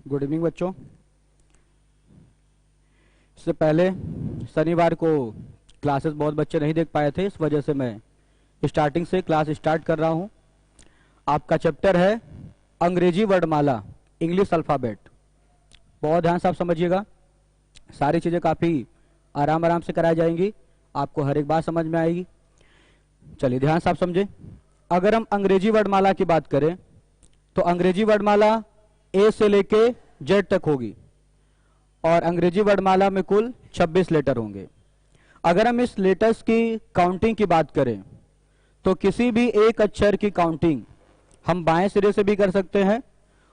Good evening बच्चों। इससे पहले शनिवार को क्लासेस बहुत बच्चे नहीं देख पाए थे, इस वजह से मैं स्टार्टिंग से क्लास स्टार्ट कर रहा हूं। आपका चैप्टर है अंग्रेजी वर्णमाला, इंग्लिश अल्फ़ाबेट। बहुत ध्यान से आप समझिएगा, सारी चीज़ें काफ़ी आराम आराम से कराई जाएंगी, आपको हर एक बात समझ में आएगी। चलिए ध्यान से आप समझें। अगर हम अंग्रेजी वर्णमाला की बात करें तो अंग्रेजी वर्णमाला ए से लेके जेड तक होगी और अंग्रेजी वर्णमाला में कुल 26 लेटर होंगे। अगर हम इस लेटर्स की काउंटिंग की बात करें तो किसी भी एक अक्षर की काउंटिंग हम बाएं सिरे से भी कर सकते हैं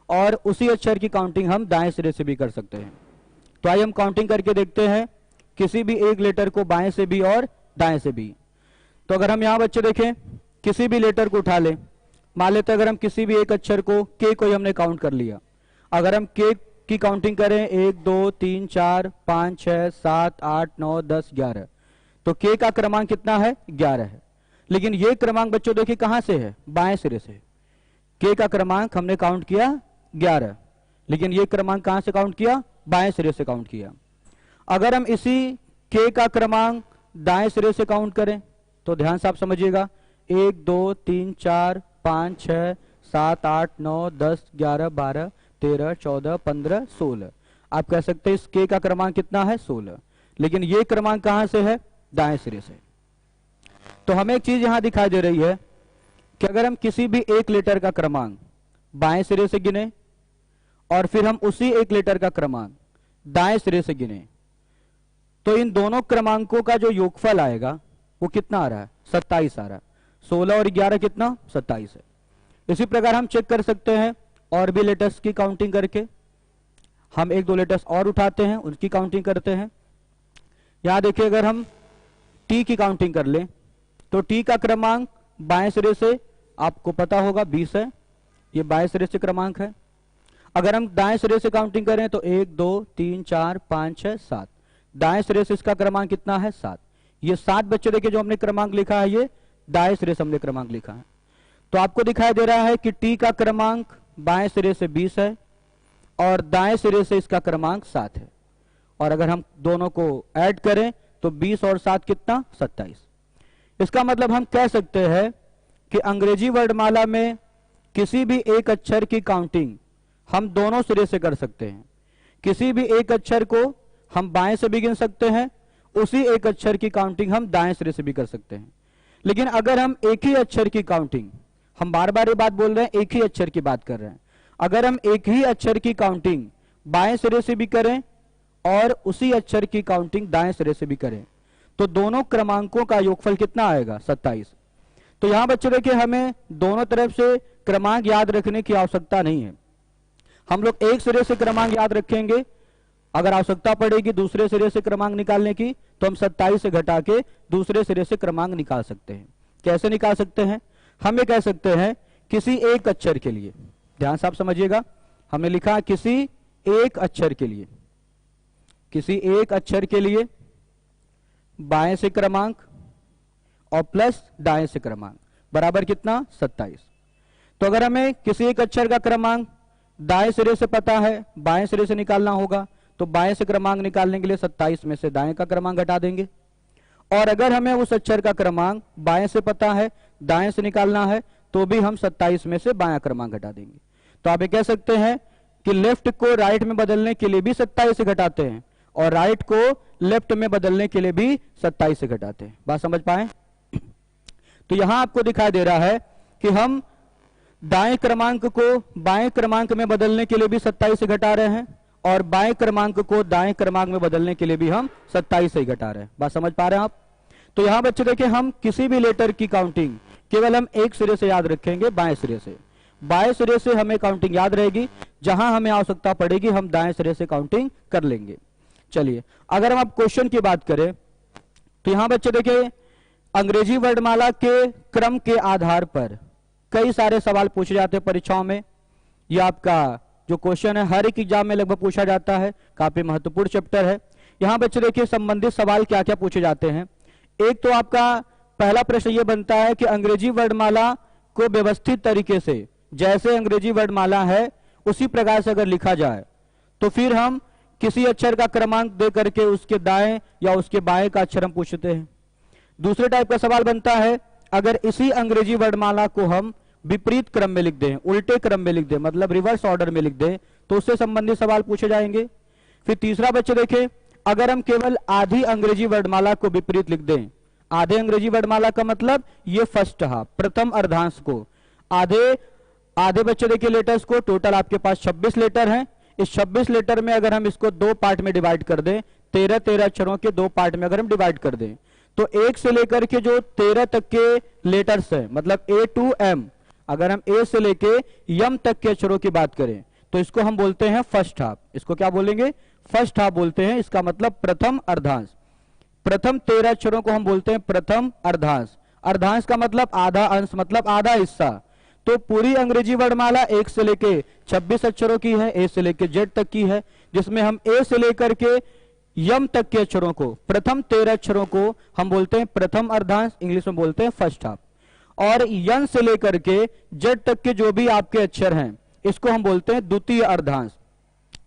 और उसी अक्षर की काउंटिंग हम दाएं सिरे से भी कर सकते हैं। तो आइए हम काउंटिंग करके देखते हैं किसी भी एक लेटर को बाएं से भी और दाएं से भी। तो अगर हम यहाँ बच्चे देखें, किसी भी लेटर को उठा लें, मान लेते अगर हम किसी भी एक अक्षर को के को ही हमने काउंट कर लिया। अगर हम के की काउंटिंग करें 1 2 3 4 5 6 7 8 9 10 11, तो के का क्रमांक कितना है? 11 है। लेकिन ये क्रमांक बच्चों देखिए कहां से है? बाएं सिरे से। के का क्रमांक हमने काउंट किया 11, लेकिन ये क्रमांक कहां से काउंट किया? बाएं सिरे से काउंट किया। अगर हम इसी के का क्रमांक दाएं सिरे से काउंट करें तो ध्यान से आप समझिएगा, 1 2 3 4 5 6 7 8 9 10 11 12 13 14 15 16। आप कह सकते हैं इस के का क्रमांक कितना है? 16। लेकिन ये क्रमांक कहां से है? दाएं सिरे से। तो हमें एक चीज यहां दिखाई दे रही है कि अगर हम किसी भी एक लेटर का क्रमांक बाएं सिरे से गिने और फिर हम उसी एक लेटर का क्रमांक दाएं सिरे से गिने तो इन दोनों क्रमांकों का जो योगफल आएगा वो कितना आ रहा है? 27 आ रहा है। 16 और 11 कितना? 27 है। इसी प्रकार हम चेक कर सकते हैं और भी लेटर्स की काउंटिंग करके। हम एक दो लेटर्स और उठाते हैं, उनकी काउंटिंग करते हैं। यहां देखिए, अगर हम टी की काउंटिंग कर लें तो टी का क्रमांक बाएं सिरे से आपको पता होगा 20 है, ये बाएं सिरे से क्रमांक है। अगर हम दाएं सिरे से काउंटिंग करें तो 1 2 3 4 5 6 7, दाएं सिरे से इसका क्रमांक कितना है? 7। ये 7 बच्चे देखिए जो हमने क्रमांक लिखा है, ये दाएं सिरे से हमने क्रमांक लिखा है। तो आपको दिखाई दे रहा है कि टी का क्रमांक बाएं सिरे से 20 है और दाएं सिरे से इसका क्रमांक 7 है। और अगर हम दोनों को ऐड करें तो 20 और 7 कितना? 27। इसका मतलब हम कह सकते हैं कि अंग्रेजी वर्णमाला में किसी भी एक अक्षर की काउंटिंग हम दोनों सिरे से कर सकते हैं। किसी भी एक अक्षर को हम बाएं से भी गिन सकते हैं, उसी एक अक्षर की काउंटिंग हम दाएं सिरे से भी कर सकते हैं। लेकिन अगर हम एक ही अक्षर की काउंटिंग, हम बार बार ये बात बोल रहे हैं, एक ही अक्षर की बात कर रहे हैं, अगर हम एक ही अक्षर की काउंटिंग बाएं सिरे से भी करें और उसी अक्षर की काउंटिंग दाएं सिरे से भी करें तो दोनों क्रमांकों का योगफल कितना आएगा? 27। तो यहां बच्चों देखिए, हमें दोनों तरफ से क्रमांक याद रखने की आवश्यकता नहीं है। हम लोग एक सिरे से क्रमांक याद रखेंगे, अगर आवश्यकता पड़ेगी दूसरे सिरे से क्रमांक निकालने की तो हम 27 से घटा के दूसरे सिरे से क्रमांक निकाल सकते हैं। कैसे निकाल सकते हैं? हम ये कह सकते हैं किसी एक अक्षर के लिए, ध्यान से आप समझिएगा, हमने लिखा किसी एक अक्षर के लिए, किसी एक अक्षर के लिए बाएं से क्रमांक और प्लस दाएं से क्रमांक बराबर कितना? 27। तो अगर हमें किसी एक अक्षर का क्रमांक दाएं सिरे से पता है, बाएं सिरे से निकालना होगा, तो बाएं से क्रमांक निकालने के लिए 27 में से दाएं का क्रमांक घटा देंगे। और अगर हमें उस अक्षर का क्रमांक बाएं से पता है, दाएं से निकालना है, तो भी हम 27 में से बायां क्रमांक घटा देंगे। तो आप ये कह सकते हैं कि लेफ्ट को राइट में बदलने के लिए भी 27 से घटाते हैं और राइट को लेफ्ट में बदलने के लिए भी 27 से घटाते हैं। बात समझ पाए? तो यहां आपको दिखाई दे रहा है कि हम दाएं क्रमांक को बाएं क्रमांक में बदलने के लिए भी 27 से घटा रहे हैं और बाएं क्रमांक को दाएं क्रमांक में बदलने के लिए भी हम 27 से ही घटा रहे हैं। बात समझ पा रहे हैं आप? तो यहां बच्चे देखिए, हम किसी भी लेटर की काउंटिंग केवल हम एक सिरे से याद रखेंगे, बाएं सिरे से। बाएं सिरे से हमें काउंटिंग याद रहेगी, जहां हमें आवश्यकता पड़ेगी हम दाएं सिरे से काउंटिंग कर लेंगे। चलिए, अगर हम अब क्वेश्चन की बात करें तो यहां बच्चे देखिए, अंग्रेजी वर्णमाला के क्रम के आधार पर कई सारे सवाल पूछे जाते हैं परीक्षाओं में। यह आपका जो क्वेश्चन है हर एक एग्जाम में लगभग पूछा जाता है, काफी महत्वपूर्ण चैप्टर है। यहां बच्चे देखिए, संबंधित सवाल क्या क्या पूछे जाते हैं। एक तो आपका पहला प्रश्न यह बनता है कि अंग्रेजी वर्णमाला को व्यवस्थित तरीके से, जैसे अंग्रेजी वर्णमाला है उसी प्रकार से अगर लिखा जाए तो फिर हम किसी अक्षर का क्रमांक दे करके उसके दाएं या उसके बाएं का अक्षर हम पूछते हैं। दूसरे टाइप का सवाल बनता है, अगर इसी अंग्रेजी वर्णमाला को हम विपरीत क्रम में लिख दें, उल्टे क्रम में लिख दें, मतलब रिवर्स ऑर्डर में लिख दें, तो उससे संबंधित सवाल पूछे जाएंगे। फिर तीसरा बच्चे देखें, अगर हम केवल आधी अंग्रेजी वर्णमाला को विपरीत लिख दें, आधे अंग्रेजी वर्णमाला का मतलब ये फर्स्ट हाफ, प्रथम अर्धांश को, आधे बच्चे देखिए लेटर्स को, टोटल आपके पास 26 लेटर हैं। इस 26 लेटर में अगर हम इसको दो पार्ट में डिवाइड कर दें, 13-13 अक्षरों के दो पार्ट में अगर हम डिवाइड कर दें, तो 1 से लेकर के जो 13 तक के लेटर्स हैं, मतलब A to M, अगर हम A से लेके यम तक के अक्षरों की बात करें तो इसको हम बोलते हैं फर्स्ट हाफ। इसको क्या बोलेंगे? फर्स्ट हाफ बोलते हैं। इसका मतलब प्रथम अर्धांश। प्रथम 13 अक्षरों को हम बोलते हैं प्रथम अर्धांश। अर्धांश का मतलब आधा अंश, मतलब आधा हिस्सा। तो पूरी अंग्रेजी वर्णमाला 1 से लेके 26 अक्षरों की है, A से लेके Z तक की है, जिसमें हम A से लेकर के यम तक के अक्षरों को, प्रथम 13 अक्षरों को हम बोलते हैं प्रथम अर्धांश, इंग्लिश में बोलते हैं फर्स्ट हाफ। और यन से लेकर के Z तक के जो भी आपके अक्षर हैं, इसको हम बोलते हैं द्वितीय अर्धांश।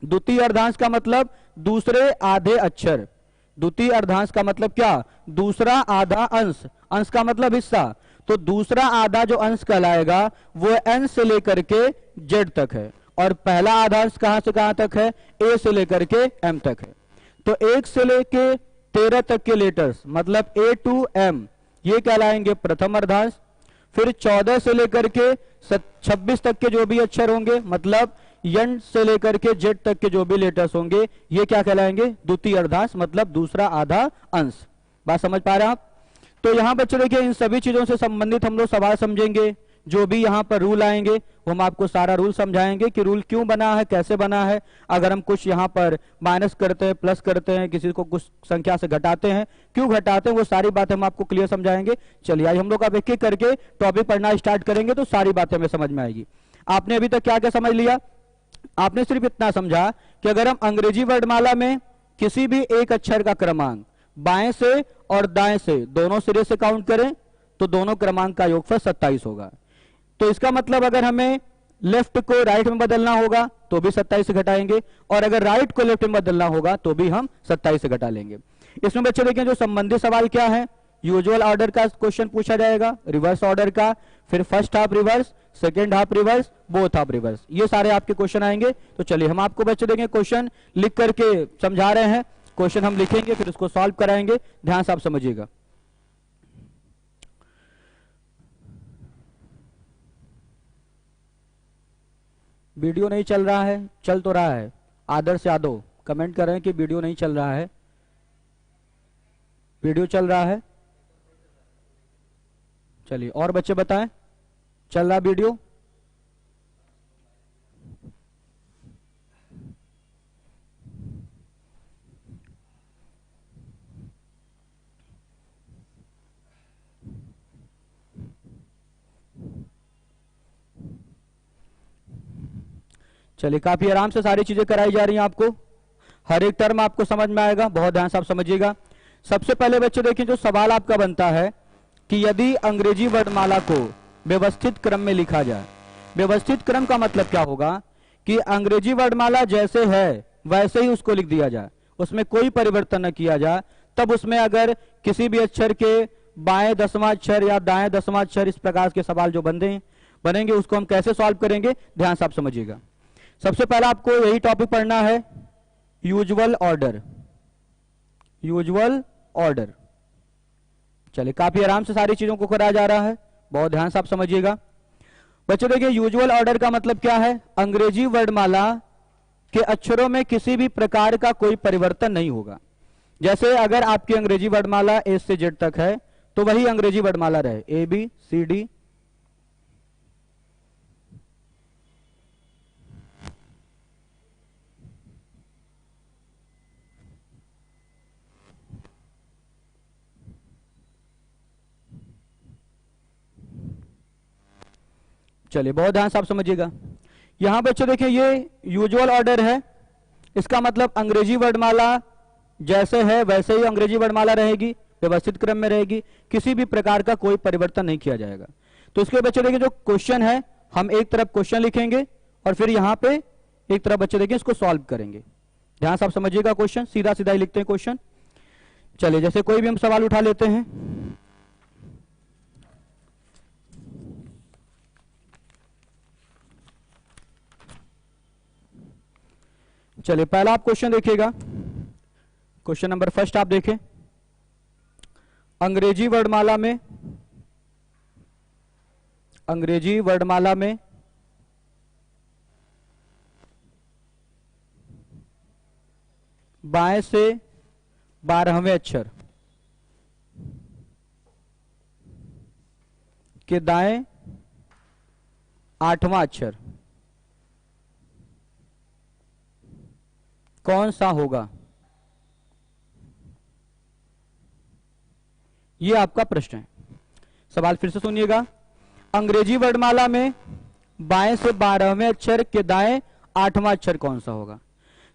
द्वितीय अर्धांश का मतलब दूसरे आधे अक्षर। द्वितीय अर्धांश का मतलब क्या? दूसरा आधा अंश। अंश का मतलब हिस्सा। तो दूसरा आधा जो अंश कहलाएगा वो N से लेकर के Z तक है, और पहला आधा अंश कहां से कहां तक है? A से लेकर के M तक है। तो 1 से लेके 13 तक के लेटर्स, मतलब A to M, ये कहलाएंगे प्रथम अर्धांश। फिर 14 से लेकर के 26 तक के जो भी अक्षर होंगे, मतलब यन से लेकर के Z तक के जो भी लेटर्स होंगे, ये क्या कहलाएंगे? द्वितीय अर्धांश, मतलब दूसरा आधा अंश। बात समझ पा रहे हैं आप? तो यहां बच्चों देखिए, इन सभी चीजों से संबंधित हम लोग सवाल समझेंगे। जो भी यहाँ पर रूल आएंगे वो हम आपको सारा रूल समझाएंगे कि रूल क्यों बना है, कैसे बना है। अगर हम कुछ यहाँ पर माइनस करते हैं, प्लस करते हैं, किसी को कुछ संख्या से घटाते हैं, क्यों घटाते हैं, वो सारी बातें हम आपको क्लियर समझाएंगे। चलिए आज हम लोग अब एक एक करके टॉपिक पढ़ना स्टार्ट करेंगे, तो सारी बातें हमें समझ में आएगी। आपने अभी तक क्या क्या समझ लिया? आपने सिर्फ इतना समझा कि अगर हम अंग्रेजी वर्णमाला में किसी भी एक अक्षर का क्रमांक बाएं से और दाएं से दोनों सिरे से काउंट करें तो दोनों क्रमांक का योगफल 27 होगा। तो इसका मतलब अगर हमें लेफ्ट को राइट में बदलना होगा तो भी 27 से घटाएंगे, और अगर राइट को लेफ्ट में बदलना होगा तो भी हम 27 से घटा लेंगे। इसमें बच्चे देखें जो संबंधित सवाल क्या है, यूजुअल ऑर्डर का क्वेश्चन पूछा जाएगा, रिवर्स ऑर्डर का, फिर first half reverse, second half reverse, both half reverse, ये सारे आपके क्वेश्चन आएंगे। तो चलिए हम आपको बच्चे देंगे क्वेश्चन लिख करके समझा रहे हैं। क्वेश्चन हम लिखेंगे फिर उसको सॉल्व कराएंगे, ध्यान से आप समझिएगा। वीडियो नहीं चल रहा है? चल तो रहा है। आदर्श यादव कमेंट कर रहे हैं कि वीडियो नहीं चल रहा है। वीडियो चल रहा है? चलिए और बच्चे बताएं, चल रहा वीडियो? चलिए काफी आराम से सारी चीजें कराई जा रही हैं आपको, हर एक टर्म आपको समझ में आएगा, बहुत ध्यान से आप समझिएगा। सबसे पहले बच्चे देखिए जो सवाल आपका बनता है कि यदि अंग्रेजी वर्णमाला को व्यवस्थित क्रम में लिखा जाए। व्यवस्थित क्रम का मतलब क्या होगा कि अंग्रेजी वर्णमाला जैसे है वैसे ही उसको लिख दिया जाए, उसमें कोई परिवर्तन न किया जाए। तब उसमें अगर किसी भी अक्षर के बाएं 10वां अक्षर या दाएं 10वां अक्षर, इस प्रकार के सवाल जो बनेंगे उसको हम कैसे सॉल्व करेंगे, ध्यान से आप समझिएगा। सबसे पहला आपको यही टॉपिक पढ़ना है, यूजुअल ऑर्डर। यूजुअल ऑर्डर, चलिए काफी आराम से सारी चीजों को कराया जा रहा है, बहुत ध्यान से आप समझिएगा। बच्चों देखिए यूजुअल ऑर्डर का मतलब क्या है? अंग्रेजी वर्णमाला के अक्षरों में किसी भी प्रकार का कोई परिवर्तन नहीं होगा। जैसे अगर आपकी अंग्रेजी वर्णमाला A से Z तक है तो वही अंग्रेजी वर्णमाला रहे, ABCD। चलिए बहुत ध्यान से आप समझिएगा। यहां बच्चों देखिए ये यूजुअल ऑर्डर है, इसका मतलब अंग्रेजी वर्णमाला जैसे है वैसे ही अंग्रेजी वर्णमाला रहेगी, व्यवस्थित क्रम में रहेगी, किसी भी प्रकार का कोई परिवर्तन नहीं किया जाएगा। तो इसके बच्चों देखिए जो क्वेश्चन है, हम एक तरफ क्वेश्चन लिखेंगे और फिर यहां पे एक तरफ बच्चे देखिए इसको सॉल्व करेंगे। ध्यान से आप समझिएगा, क्वेश्चन सीधा सीधा ही लिखते हैं क्वेश्चन। चलिए जैसे कोई भी हम सवाल उठा लेते हैं। चलिए पहला आप क्वेश्चन देखिएगा, क्वेश्चन नंबर फर्स्ट आप देखें। अंग्रेजी वर्णमाला में बाएं से 12वें अक्षर के दाएं 8वां अक्षर कौन सा होगा? यह आपका प्रश्न है। सवाल फिर से सुनिएगा। अंग्रेजी वर्णमाला में बाएं से 12वें अक्षर के दाएं 8वां अक्षर कौन सा होगा?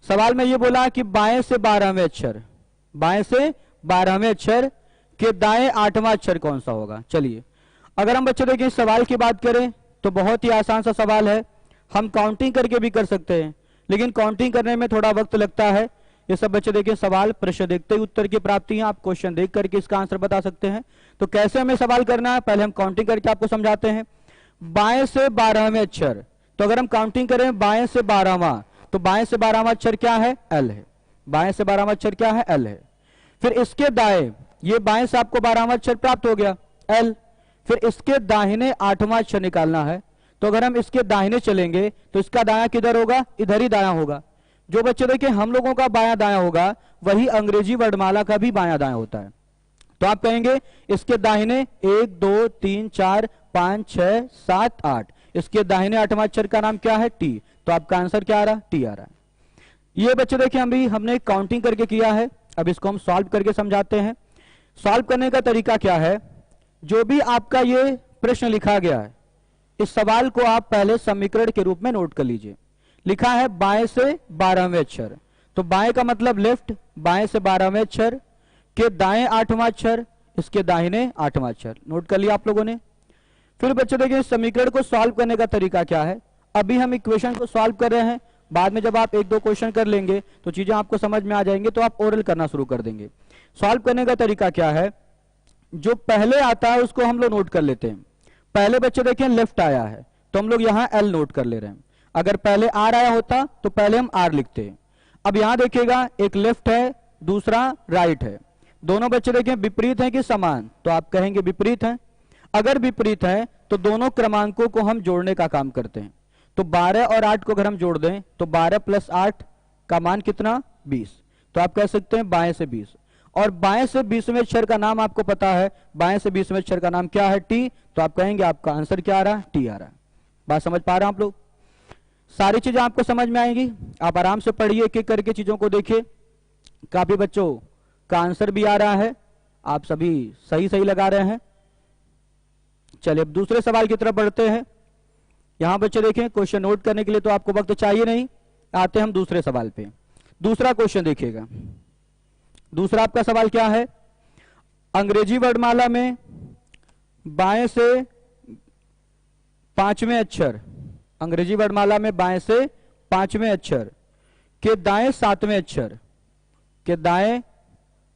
सवाल में यह बोला कि बाएं से 12वें अक्षर के दाएं 8वां अक्षर कौन सा होगा। चलिए अगर हम बच्चे देखें सवाल की बात करें तो बहुत ही आसान सा सवाल है। हम काउंटिंग करके भी कर सकते हैं, लेकिन काउंटिंग करने में थोड़ा वक्त लगता है। ये सब बच्चे देखिए सवाल प्रश्न देखते ही उत्तर की प्राप्ति है। आप क्वेश्चन देख करके इसका आंसर बता सकते हैं। तो कैसे हमें सवाल करना है, पहले हम काउंटिंग करके आपको समझाते हैं। बाएं से 12वें अक्षर, तो अगर हम काउंटिंग करें बाएं से 12वां, तो बाएं से 12वां अक्षर क्या है? एल है। बाएं से 12वां अक्षर क्या है? एल है। फिर इसके दाएं, ये बाएं से आपको 12वां अक्षर प्राप्त हो गया एल। फिर इसके दाहिने 8वां अक्षर निकालना है, तो अगर हम इसके दाहिने चलेंगे तो इसका दायां किधर होगा? इधर ही दायां होगा। जो बच्चे देखिए हम लोगों का बायां दायां होगा, वही अंग्रेजी वर्णमाला का भी बायां दायां होता है। तो आप कहेंगे इसके दाहिने 1 2 3 4 5 6 7 8, इसके दाहिने 8वां अक्षर का नाम क्या है? टी। तो आपका आंसर क्या आ रहा है? टी आ रहा है। ये बच्चे देखिए हमने काउंटिंग करके किया है। अब इसको हम सॉल्व करके समझाते हैं। सॉल्व करने का तरीका क्या है? जो भी आपका ये प्रश्न लिखा गया है, इस सवाल को आप पहले समीकरण के रूप में नोट कर लीजिए। लिखा है बाएं से 12वें अक्षर, तो बाएं का मतलब लेफ्ट, बाएं से 12वें अक्षर के दाएं 8वां अक्षर, इसके दाहिने 8वां अक्षर। नोट कर लिया आप लोगों ने। फिर बच्चे देखिए समीकरण को सॉल्व करने का तरीका क्या है। अभी हम इक्वेशन को सॉल्व कर रहे हैं, बाद में जब आप 1-2 क्वेश्चन कर लेंगे तो चीजें आपको समझ में आ जाएंगे, तो आप ओरल करना शुरू कर देंगे। सॉल्व करने का तरीका क्या है? जो पहले आता है उसको हम लोग नोट कर लेते हैं। पहले बच्चे देखें लेफ्ट आया है, तो हम लोग यहां एल नोट कर ले रहे हैं। अगर पहले आर आया होता तो पहले हम आर लिखते हैं। अब यहां देखिएगा एक लेफ्ट है, दूसरा राइट है। दोनों बच्चे देखें विपरीत हैं कि समान, तो आप कहेंगे विपरीत हैं। अगर विपरीत है तो दोनों क्रमांकों को हम जोड़ने का काम करते हैं। तो 12 और 8 को अगर हम जोड़ दें तो 12 + 8 का मान कितना? 20। तो आप कह सकते हैं बाएं से 20। और बाएं से 20वें अक्षर का नाम आपको पता है, बाएं से 20वें अक्षर का नाम क्या है? टी। तो आप कहेंगे आपका आंसर क्या आ रहा है? टी आ रहा है। बात समझ पा रहे हैं आप लोग? सारी चीजें आपको समझ में आएंगी। आप आराम से पढ़िए, एक एक करके चीजों को देखिए। काफी बच्चों का आंसर भी आ रहा है, आप सभी सही सही लगा रहे हैं। चलिए अब दूसरे सवाल की तरफ बढ़ते हैं। यहां बच्चे देखें क्वेश्चन नोट करने के लिए तो आपको वक्त चाहिए नहीं। आते हम दूसरे सवाल पे। दूसरा क्वेश्चन देखिएगा। दूसरा आपका सवाल क्या है? अंग्रेजी वर्णमाला में बाएं से 5वें अक्षर, अंग्रेजी वर्णमाला में बाएं से 5वें अक्षर के दाएं 7वें अक्षर, के दाएं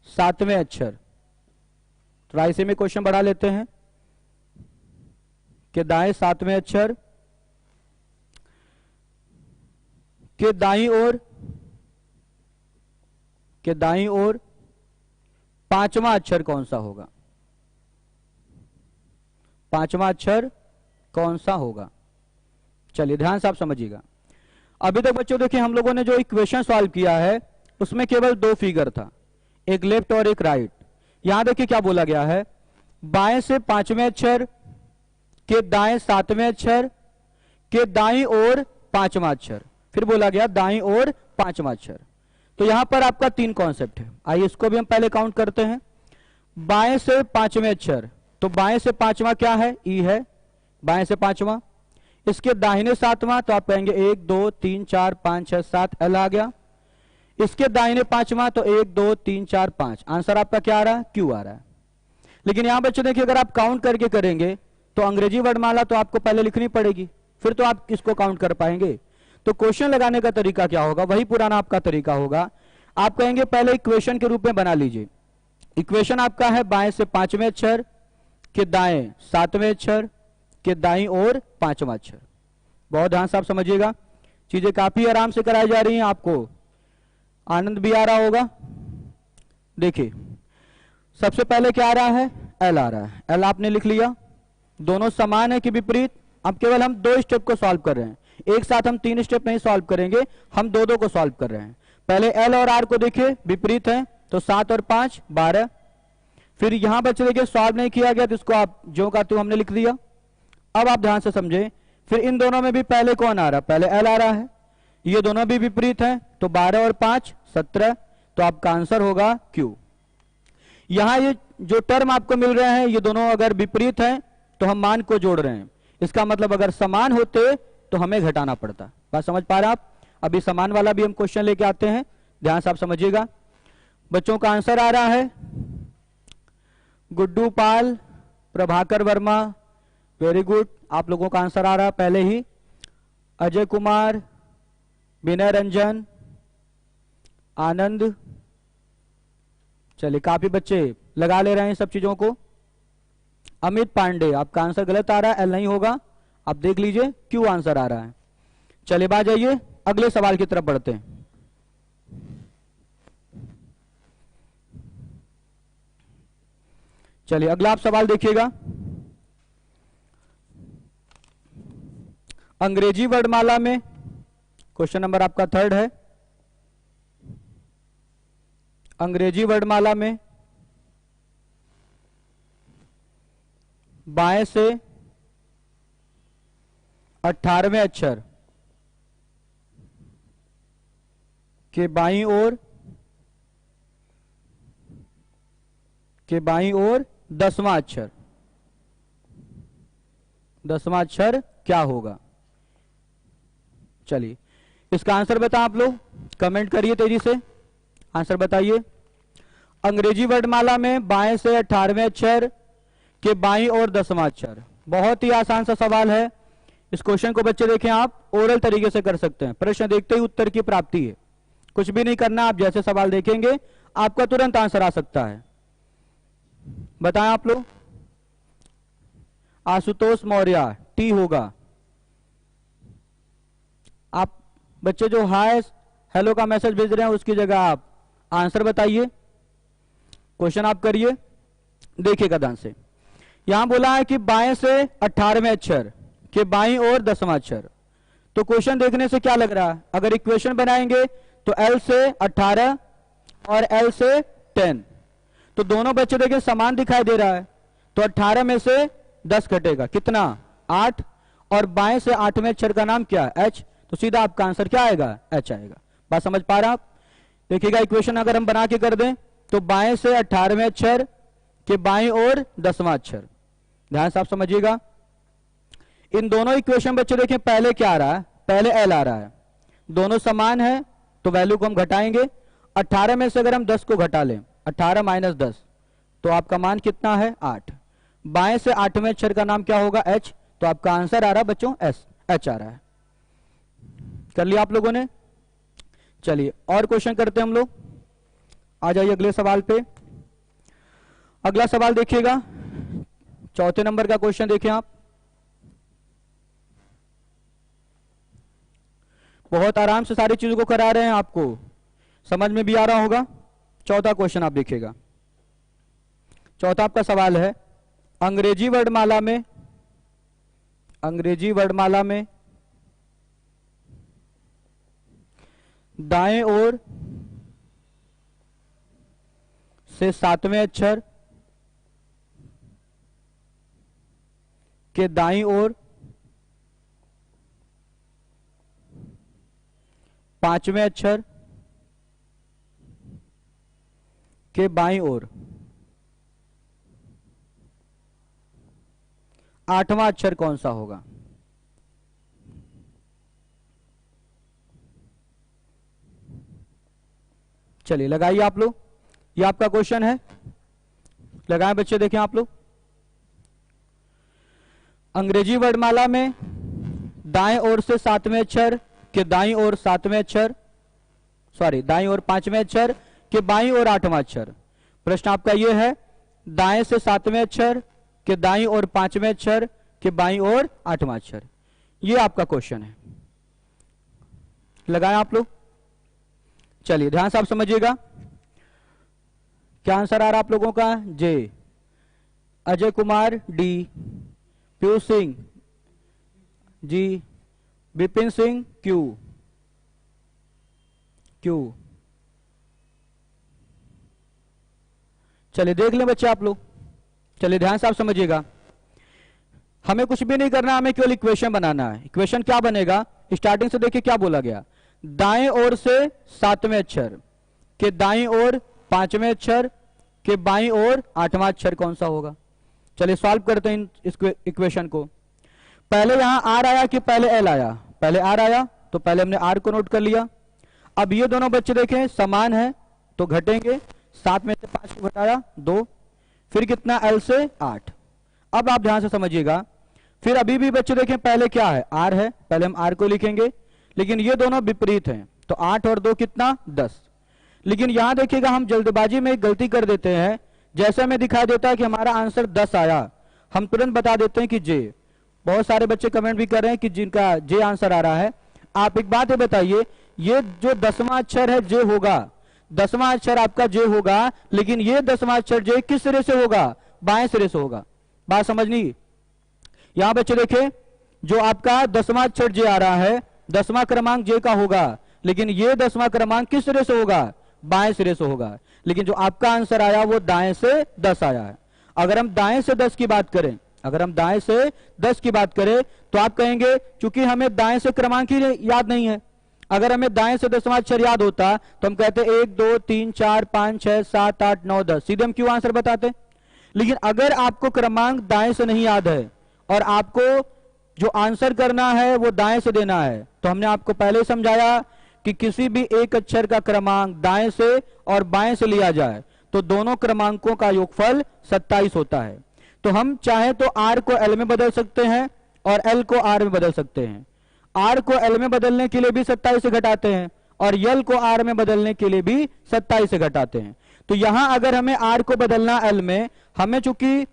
7वें अक्षर, थोड़ा इसी में क्वेश्चन बढ़ा लेते हैं। के दाएं 7वें अक्षर के दाईं ओर 5वां अक्षर कौन सा होगा? 5वां अक्षर कौन सा होगा? चलिए ध्यान से आप समझिएगा। अभी तक बच्चों देखिए हम लोगों ने जो इक्वेशन सॉल्व किया है उसमें केवल 2 फिगर था, एक लेफ्ट और एक राइट। यहां देखिए क्या बोला गया है? बाएं से 5वें अक्षर के दाएं 7वें अक्षर के दाईं ओर 5वां अक्षर, फिर बोला गया दाईं ओर 5वां अक्षर। तो यहां पर आपका 3 कॉन्सेप्ट है। आइए इसको भी हम पहले काउंट करते हैं। बाएं से 5वें अक्षर, तो बाएं से 5वां क्या है? ई है, बाएं से 5वां। इसके दाहिने 7वां, तो आप कहेंगे 1 2 3 4 5 6 7 एल आ गया। इसके दाहिने 5वां, तो 1 2 3 4 5। आंसर आपका क्या आ रहा है? क्यू आ रहा है। लेकिन यहां बच्चों देखिए अगर आप काउंट करके करेंगे तो अंग्रेजी वर्णमाला तो आपको पहले लिखनी पड़ेगी, फिर तो आप किसको काउंट कर पाएंगे। तो क्वेश्चन लगाने का तरीका क्या होगा, वही पुराना आपका तरीका होगा। आप कहेंगे पहले इक्वेशन के रूप में बना लीजिए। इक्वेशन आपका है बाएं से पांचवें अक्षर के दाएं सातवें अक्षर के दाईं ओर पांचवा अक्षर। बहुत ध्यान से आप समझिएगा, चीजें काफी आराम से कराई जा रही हैं, आपको आनंद भी आ रहा होगा। देखिए सबसे पहले क्या आ रहा है, एल आ रहा है। एल आपने लिख लिया। दोनों समान है कि विपरीत। अब केवल हम दो स्टेप को सॉल्व कर रहे हैं, एक साथ हम तीन स्टेप नहीं सॉल्व करेंगे, हम दो दो को सॉल्व कर रहे हैं। पहले एल और आर को देखिए, विपरीत है तो 7 और 5 12। फिर यहां बच्चे देखिए सॉल्व नहीं किया गया तो इसको आप जो का त्यों हमने लिख दिया। अब आप ध्यान से समझे, फिर इन दोनों में भी पहले कौन आ रहा है, पहले एल आ रहा है। ये दोनों भी विपरीत हैं तो 12 और 5 17, तो आपका आंसर होगा क्यू। यहां ये जो टर्म आपको मिल रहे हैं ये दोनों अगर विपरीत हैं तो हम मान को जोड़ रहे हैं, इसका मतलब अगर समान होते तो हमें घटाना पड़ता। बात समझ पा रहे हैं आप। अभी समान वाला भी हम क्वेश्चन लेके आते हैं, ध्यान से आप समझिएगा। बच्चों का आंसर आ रहा है गुड्डू पाल, प्रभाकर वर्मा, वेरी गुड। आप लोगों का आंसर आ रहा है पहले ही। अजय कुमार, विनय रंजन, आनंद। चलिए काफी बच्चे लगा ले रहे हैं सब चीजों को। अमित पांडे, आपका आंसर गलत आ रहा है, एल नहीं होगा, आप देख लीजिए क्यू आंसर आ रहा है। चलिए बात जाइए अगले सवाल की तरफ बढ़ते हैं। चलिए अगला आप सवाल देखिएगा। अंग्रेजी वर्णमाला में क्वेश्चन नंबर आपका 3 है। अंग्रेजी वर्णमाला में बाएं से 18वें अक्षर के बाईं ओर 10वां अक्षर, 10वां अक्षर क्या होगा। चलिए इसका आंसर बताएं आप लोग, कमेंट करिए तेजी से, आंसर बताइए। अंग्रेजी वर्णमाला में बाएं से 18वें अक्षर के बाईं ओर 10वां अक्षर। बहुत ही आसान सा सवाल है। इस क्वेश्चन को बच्चे देखें आप ओरल तरीके से कर सकते हैं, प्रश्न देखते ही उत्तर की प्राप्ति है, कुछ भी नहीं करना। आप जैसे सवाल देखेंगे आपका तुरंत आंसर आ सकता है। बताएं आप लोग। आशुतोष मौर्य, टी होगा। आप बच्चे जो हाय हेलो का मैसेज भेज रहे हैं उसकी जगह आप आंसर बताइए, क्वेश्चन आप करिए। देखिएगा ध्यान से, यहां बोला है कि बाएं से 18वें अक्षर के बाईं ओर 10वां अक्षर। तो क्वेश्चन देखने से क्या लग रहा है, अगर इक्वेशन बनाएंगे तो L से 18 और L से 10, तो दोनों बच्चे देखिए समान दिखाई दे रहा है, तो 18 में से 10 घटेगा, कितना 8, और बाएं से 8वें अक्षर का नाम क्या है, H, तो सीधा आपका आंसर क्या आएगा, H आएगा। बात समझ पा रहे हैं आप। देखिएगा इक्वेशन अगर हम बना के कर दें तो बाएं से 18वें अक्षर के बाईं ओर 10वां अक्षर, ध्यान से आप समझिएगा। इन दोनों इक्वेशन बच्चे देखें पहले क्या आ रहा है, पहले L आ रहा है, दोनों समान है तो वैल्यू को हम घटाएंगे। 18 में से अगर हम 10 को घटा लें, 18 माइनस 10, तो आपका मान कितना है 8। बाएं से 8वें अक्षर का नाम क्या होगा, H, तो आपका आंसर आ रहा है बच्चों H आ रहा है। कर लिया आप लोगों ने। चलिए और क्वेश्चन करते हैं हम लोग, आ जाइए अगले सवाल पे। अगला सवाल देखिएगा, चौथे नंबर का क्वेश्चन देखिए आप। बहुत आराम से सारी चीजों को करा रहे हैं, आपको समझ में भी आ रहा होगा। चौथा क्वेश्चन आप देखिएगा। चौथा आपका सवाल है, अंग्रेजी वर्णमाला में दाएं ओर से 7वें अक्षर के दाईं ओर 5वें अक्षर के बाईं ओर 8वां अक्षर कौन सा होगा। चलिए लगाइए आप लोग, ये आपका क्वेश्चन है, लगाएं बच्चे, देखें आप लोग। अंग्रेजी वर्णमाला में दाएं ओर से 7वें अक्षर के दाईं ओर सातवें अक्षर, सॉरी दाईं ओर पांचवें अक्षर के बाईं ओर आठवां अक्षर। प्रश्न आपका यह है, दाएं से सातवें अक्षर के दाईं ओर पांचवें अक्षर के बाईं ओर आठवां अक्षर। यह आपका क्वेश्चन है। लगाएं आप लोग। चलिए ध्यान से आप समझिएगा। क्या आंसर आ रहा आप लोगों का? जे। Ajay Kumar D, Piyush Singh ji, Vipin Singh Q, Q. चलिए देख लें बच्चे आप लोग। चलिए ध्यान से आप समझिएगा। हमें कुछ भी नहीं करना, हमें केवल इक्वेशन बनाना है। इक्वेशन क्या बनेगा? स्टार्टिंग से देखिए क्या बोला गया, दाएं ओर से सातवें अक्षर के दाईं ओर पांचवें अक्षर के बाईं ओर आठवां अक्षर कौन सा होगा। चलिए सॉल्व करते हैं इस इक्वेशन को। पहले यहां आर आया कि पहले एल आया? पहले आर आया, तो पहले हमने आर को नोट कर लिया। अब ये दोनों बच्चे देखें समान है तो घटेंगे, 7 में से 5 को घटाया 2, फिर कितना? एल से 8। अब आप ध्यान से समझिएगा। फिर अभी भी बच्चे देखें पहले क्या है? आर है, पहले हम आर को लिखेंगे, लेकिन ये दोनों विपरीत हैं, तो 8 और 2 कितना? 10। लेकिन यहां देखिएगा हम जल्दबाजी में एक गलती कर देते हैं। जैसे हमें दिखाई देता है कि हमारा आंसर 10 आया, हम तुरंत बता देते हैं कि जे। बहुत सारे बच्चे कमेंट भी कर रहे हैं कि जिनका जे आंसर आ रहा है। आप एक बात बताइए, ये जो 10वां अक्षर है जे होगा, 10वां अक्षर आपका जे होगा, लेकिन ये 10वां अक्षर जे किस सिरे से होगा? बाएं सिरे से होगा। बात समझनी? यहां बच्चे देखें, जो आपका 10वां अक्षर जे आ रहा है, 10वां क्रमांक जे का होगा, लेकिन ये 10वां क्रमांक किस सिरे से होगा? बाएं सिरे से होगा। लेकिन जो आपका आंसर आया वो दाएं से 10 आया है। अगर हम दाएं से 10 की बात करें, अगर हम दाएं से 10 की बात करें तो आप कहेंगे क्योंकि हमें दाएं से क्रमांक ही याद नहीं है। अगर हमें दाएं से 10वां अक्षर याद होता तो हम कहते 1 2 3 4 5 6 7 8 9 10, सीधे हम क्यों आंसर बताते। लेकिन अगर आपको क्रमांक दाएं से नहीं याद है और आपको जो आंसर करना है वो दाएं से देना है, तो हमने आपको पहले समझाया कि किसी भी एक अक्षर का क्रमांक दाएं से और बाएं से लिया जाए तो दोनों क्रमांकों का योगफल 27 होता है। तो हम चाहे तो आर को एल में बदल सकते हैं और एल को आर में बदल सकते हैं। आर को एल में बदलने के लिए भी 27 से घटाते हैं और यल को आर में बदलने के लिए भी 27 से घटाते हैं। तो यहां अगर हमें आर को बदलना एल में, हमें चूंकि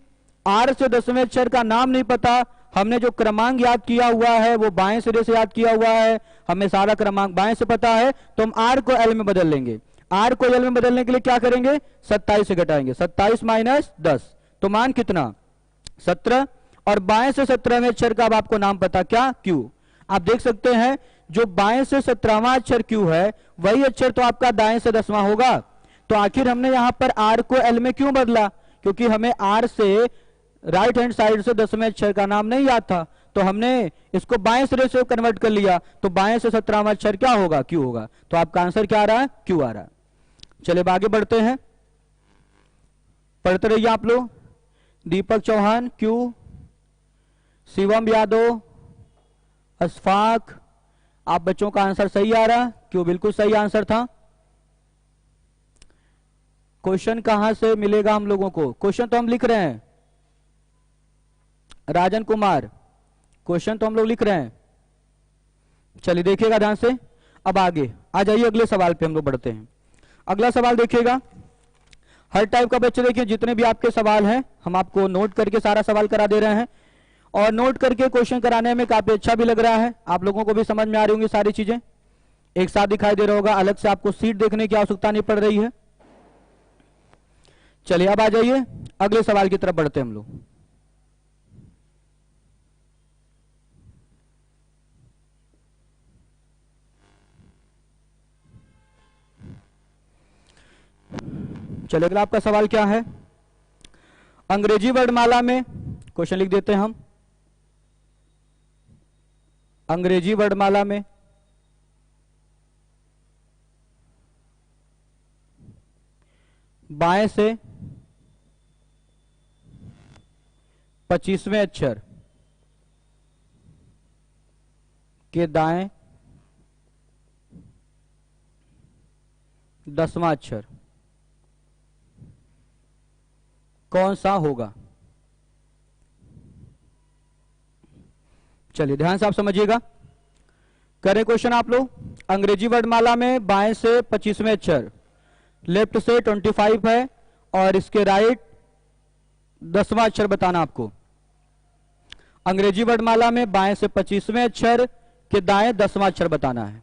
आर से 10वें अक्षर का नाम नहीं पता, हमने जो क्रमांक याद किया हुआ है वो बाएं सिरे से याद किया हुआ है, हमें सारा क्रमांक बाएं से पता है, तो हम आर को एल में बदल लेंगे। आर को एल में बदलने के लिए क्या करेंगे? 27 से घटाएंगे, 27 माइनस 10, तो मान कितना? 17। और बाएं से 17वें अक्षर का अब आपको नाम पता, क्या? क्यू। आप देख सकते हैं जो बाएं से 17वां अक्षर क्यू है वही अक्षर तो आपका दाएं से 10वां होगा। तो आखिर हमने यहां पर आर को एल में क्यों बदला? क्योंकि हमें आर से राइट हैंड साइड से 10वें अक्षर का नाम नहीं याद था, तो हमने इसको बाएं सिरे से कन्वर्ट कर लिया, तो बाएं से 17वां अक्षर क्या होगा? क्यू होगा। तो आपका आंसर क्या आ रहा है? क्यू आ रहा है। चलिए आगे बढ़ते हैं, पढ़ते रहिए आप लोग। दीपक चौहान क्यू, शिवम यादव, अशफाक, आप बच्चों का आंसर सही आ रहा। क्यों? बिल्कुल सही आंसर था। क्वेश्चन कहां से मिलेगा हम लोगों को? क्वेश्चन तो हम लिख रहे हैं। राजन कुमार, क्वेश्चन तो हम लोग लिख रहे हैं। चलिए देखिएगा ध्यान से। अब आगे आ जाइए, अगले सवाल पे हम लोग बढ़ते हैं। अगला सवाल देखिएगा। हर टाइप का बच्चे देखिए, जितने भी आपके सवाल हैं हम आपको नोट करके सारा सवाल करा दे रहे हैं, और नोट करके क्वेश्चन कराने में काफी अच्छा भी लग रहा है। आप लोगों को भी समझ में आ रही होंगी सारी चीजें, एक साथ दिखाई दे रहा होगा, अलग से आपको सीट देखने की आवश्यकता नहीं पड़ रही है। चलिए अब आ जाइए, अगले सवाल की तरफ बढ़ते हैं हम लोग। चलिए अगला आपका सवाल क्या है? अंग्रेजी वर्णमाला में, क्वेश्चन लिख देते हैं हम। अंग्रेजी वर्णमाला में बाएं से 25वें अक्षर के दाएं 10वां अक्षर कौन सा होगा? चलिए ध्यान से आप समझिएगा। करें क्वेश्चन आप लोग। अंग्रेजी वर्णमाला में बाएं से 25वें अक्षर, लेफ्ट से 25 है और इसके राइट 10वां अक्षर बताना आपको। अंग्रेजी वर्णमाला में बाएं से 25वें अक्षर के दाएं 10वां अक्षर बताना है।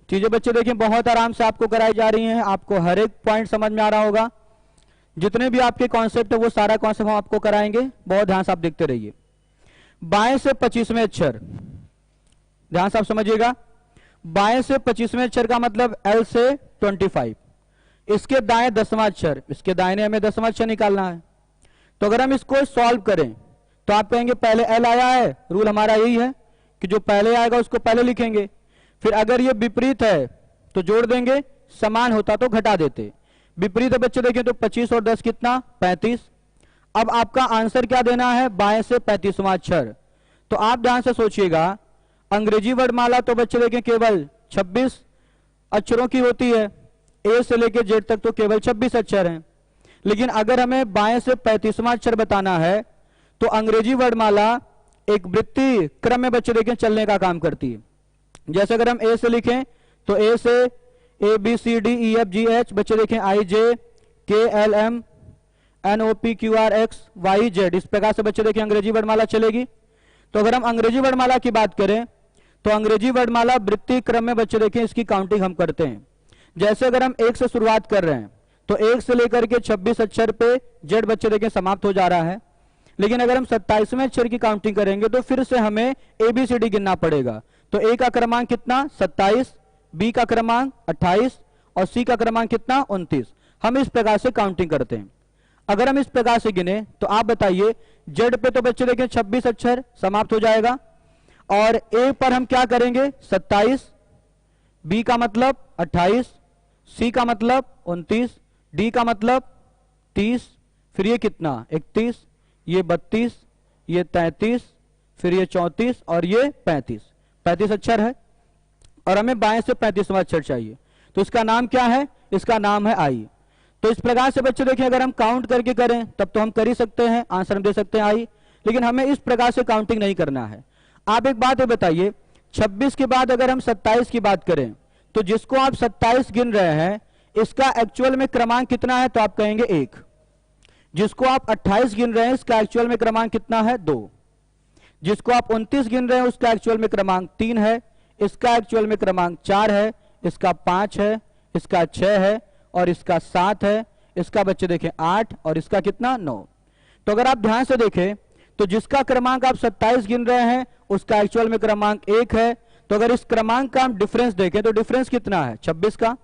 चीजें बच्चे देखें बहुत आराम से आपको कराई जा रही हैं, आपको हर एक पॉइंट समझ में आ रहा होगा। जितने भी आपके कॉन्सेप्ट है वो सारा कॉन्सेप्ट हम आपको कराएंगे, बहुत ध्यान से आप देखते रहिए। बाएं से 25वें अक्षर, ध्यान से आप समझिएगा। बाएं से 25वें अक्षर का मतलब L से 25, इसके दाएं 10वां अक्षर, इसके दाहिने हमें 10वां अक्षर निकालना है। तो अगर हम इसको सॉल्व करें तो आप कहेंगे पहले L आया है, रूल हमारा यही है कि जो पहले आएगा उसको पहले लिखेंगे, फिर अगर ये विपरीत है तो जोड़ देंगे, समान होता तो घटा देते। विपरीत है बच्चे देखें तो 25 और 10 कितना 35। अब आपका आंसर क्या देना है, बाएं से 35वां अक्षर। तो आप ध्यान से सोचिएगा, अंग्रेजी वर्णमाला तो बच्चे देखें केवल 26 अक्षरों की होती है, ए से लेकर जेड तक तो केवल 26 अक्षर हैं। लेकिन अगर हमें बाएं से 35वां अक्षर बताना है तो अंग्रेजी वर्णमाला एक वृत्तीय क्रम में बच्चे देखें चलने का काम करती है। जैसे अगर हम ए से लिखें तो ए से A B C D E F G H, बच्चे देखें I J K L M N O P Q R X Y Z, इस प्रकार से बच्चे देखें अंग्रेजी वर्णमाला चलेगी। तो अगर हम अंग्रेजी वर्णमाला की बात करें तो अंग्रेजी वर्णमाला वृत्तीय क्रम में बच्चे देखें इसकी काउंटिंग हम करते हैं। जैसे अगर हम 1 से शुरुआत कर रहे हैं तो 1 से लेकर के 26 अक्षर पे जेड बच्चे देखें समाप्त हो जा रहा है। लेकिन अगर हम 27वें अक्षर की काउंटिंग करेंगे तो फिर से हमें एबीसीडी गिनना पड़ेगा। तो ए का क्रमांक कितना 27, बी का क्रमांक 28 और सी का क्रमांक कितना 29। हम इस प्रकार से काउंटिंग करते हैं। अगर हम इस प्रकार से गिने तो आप बताइए जेड पे तो बच्चे देखें 26 अक्षर समाप्त हो जाएगा, और ए पर हम क्या करेंगे 27, बी का मतलब 28, सी का मतलब 29, डी का मतलब 30, फिर ये कितना 31, ये 32, ये 33, फिर ये 34 और ये 35 अक्षर है, और हमें बाएं से 35वां अक्षर चाहिए। तो इसका नाम क्या है, इसका नाम है आई। तो इस प्रकार से बच्चे देखिए अगर हम काउंट करके करें तब तो हम कर ही सकते हैं, आंसर हम दे सकते हैं आई, लेकिन हमें इस प्रकार से काउंटिंग नहीं करना है। आप एक बात बताइए, 26 के बाद अगर हम 27 की बात करें तो जिसको आप 27 गिन रहे हैं इसका एक्चुअल में क्रमांक कितना है, तो आप कहेंगे 1। जिसको आप 28 गिन रहे हैं इसका एक्चुअल में क्रमांक कितना है 2। जिसको आप 29 गिन रहे हैं उसका एक्चुअल में क्रमांक 3 है, इसका एक्चुअल में क्रमांक 4 है, इसका 5 है, इसका 6 है और इसका 7 है, इसका बच्चे देखें 8 और इसका कितना 9। तो अगर आप ध्यान से देखें तो जिसका क्रमांक आप 27 गिन रहे हैं उसका एक्चुअल में क्रमांक 1 है। तो अगर इस क्रमांक का हम डिफरेंस देखें तो डिफरेंस कितना है 26 का,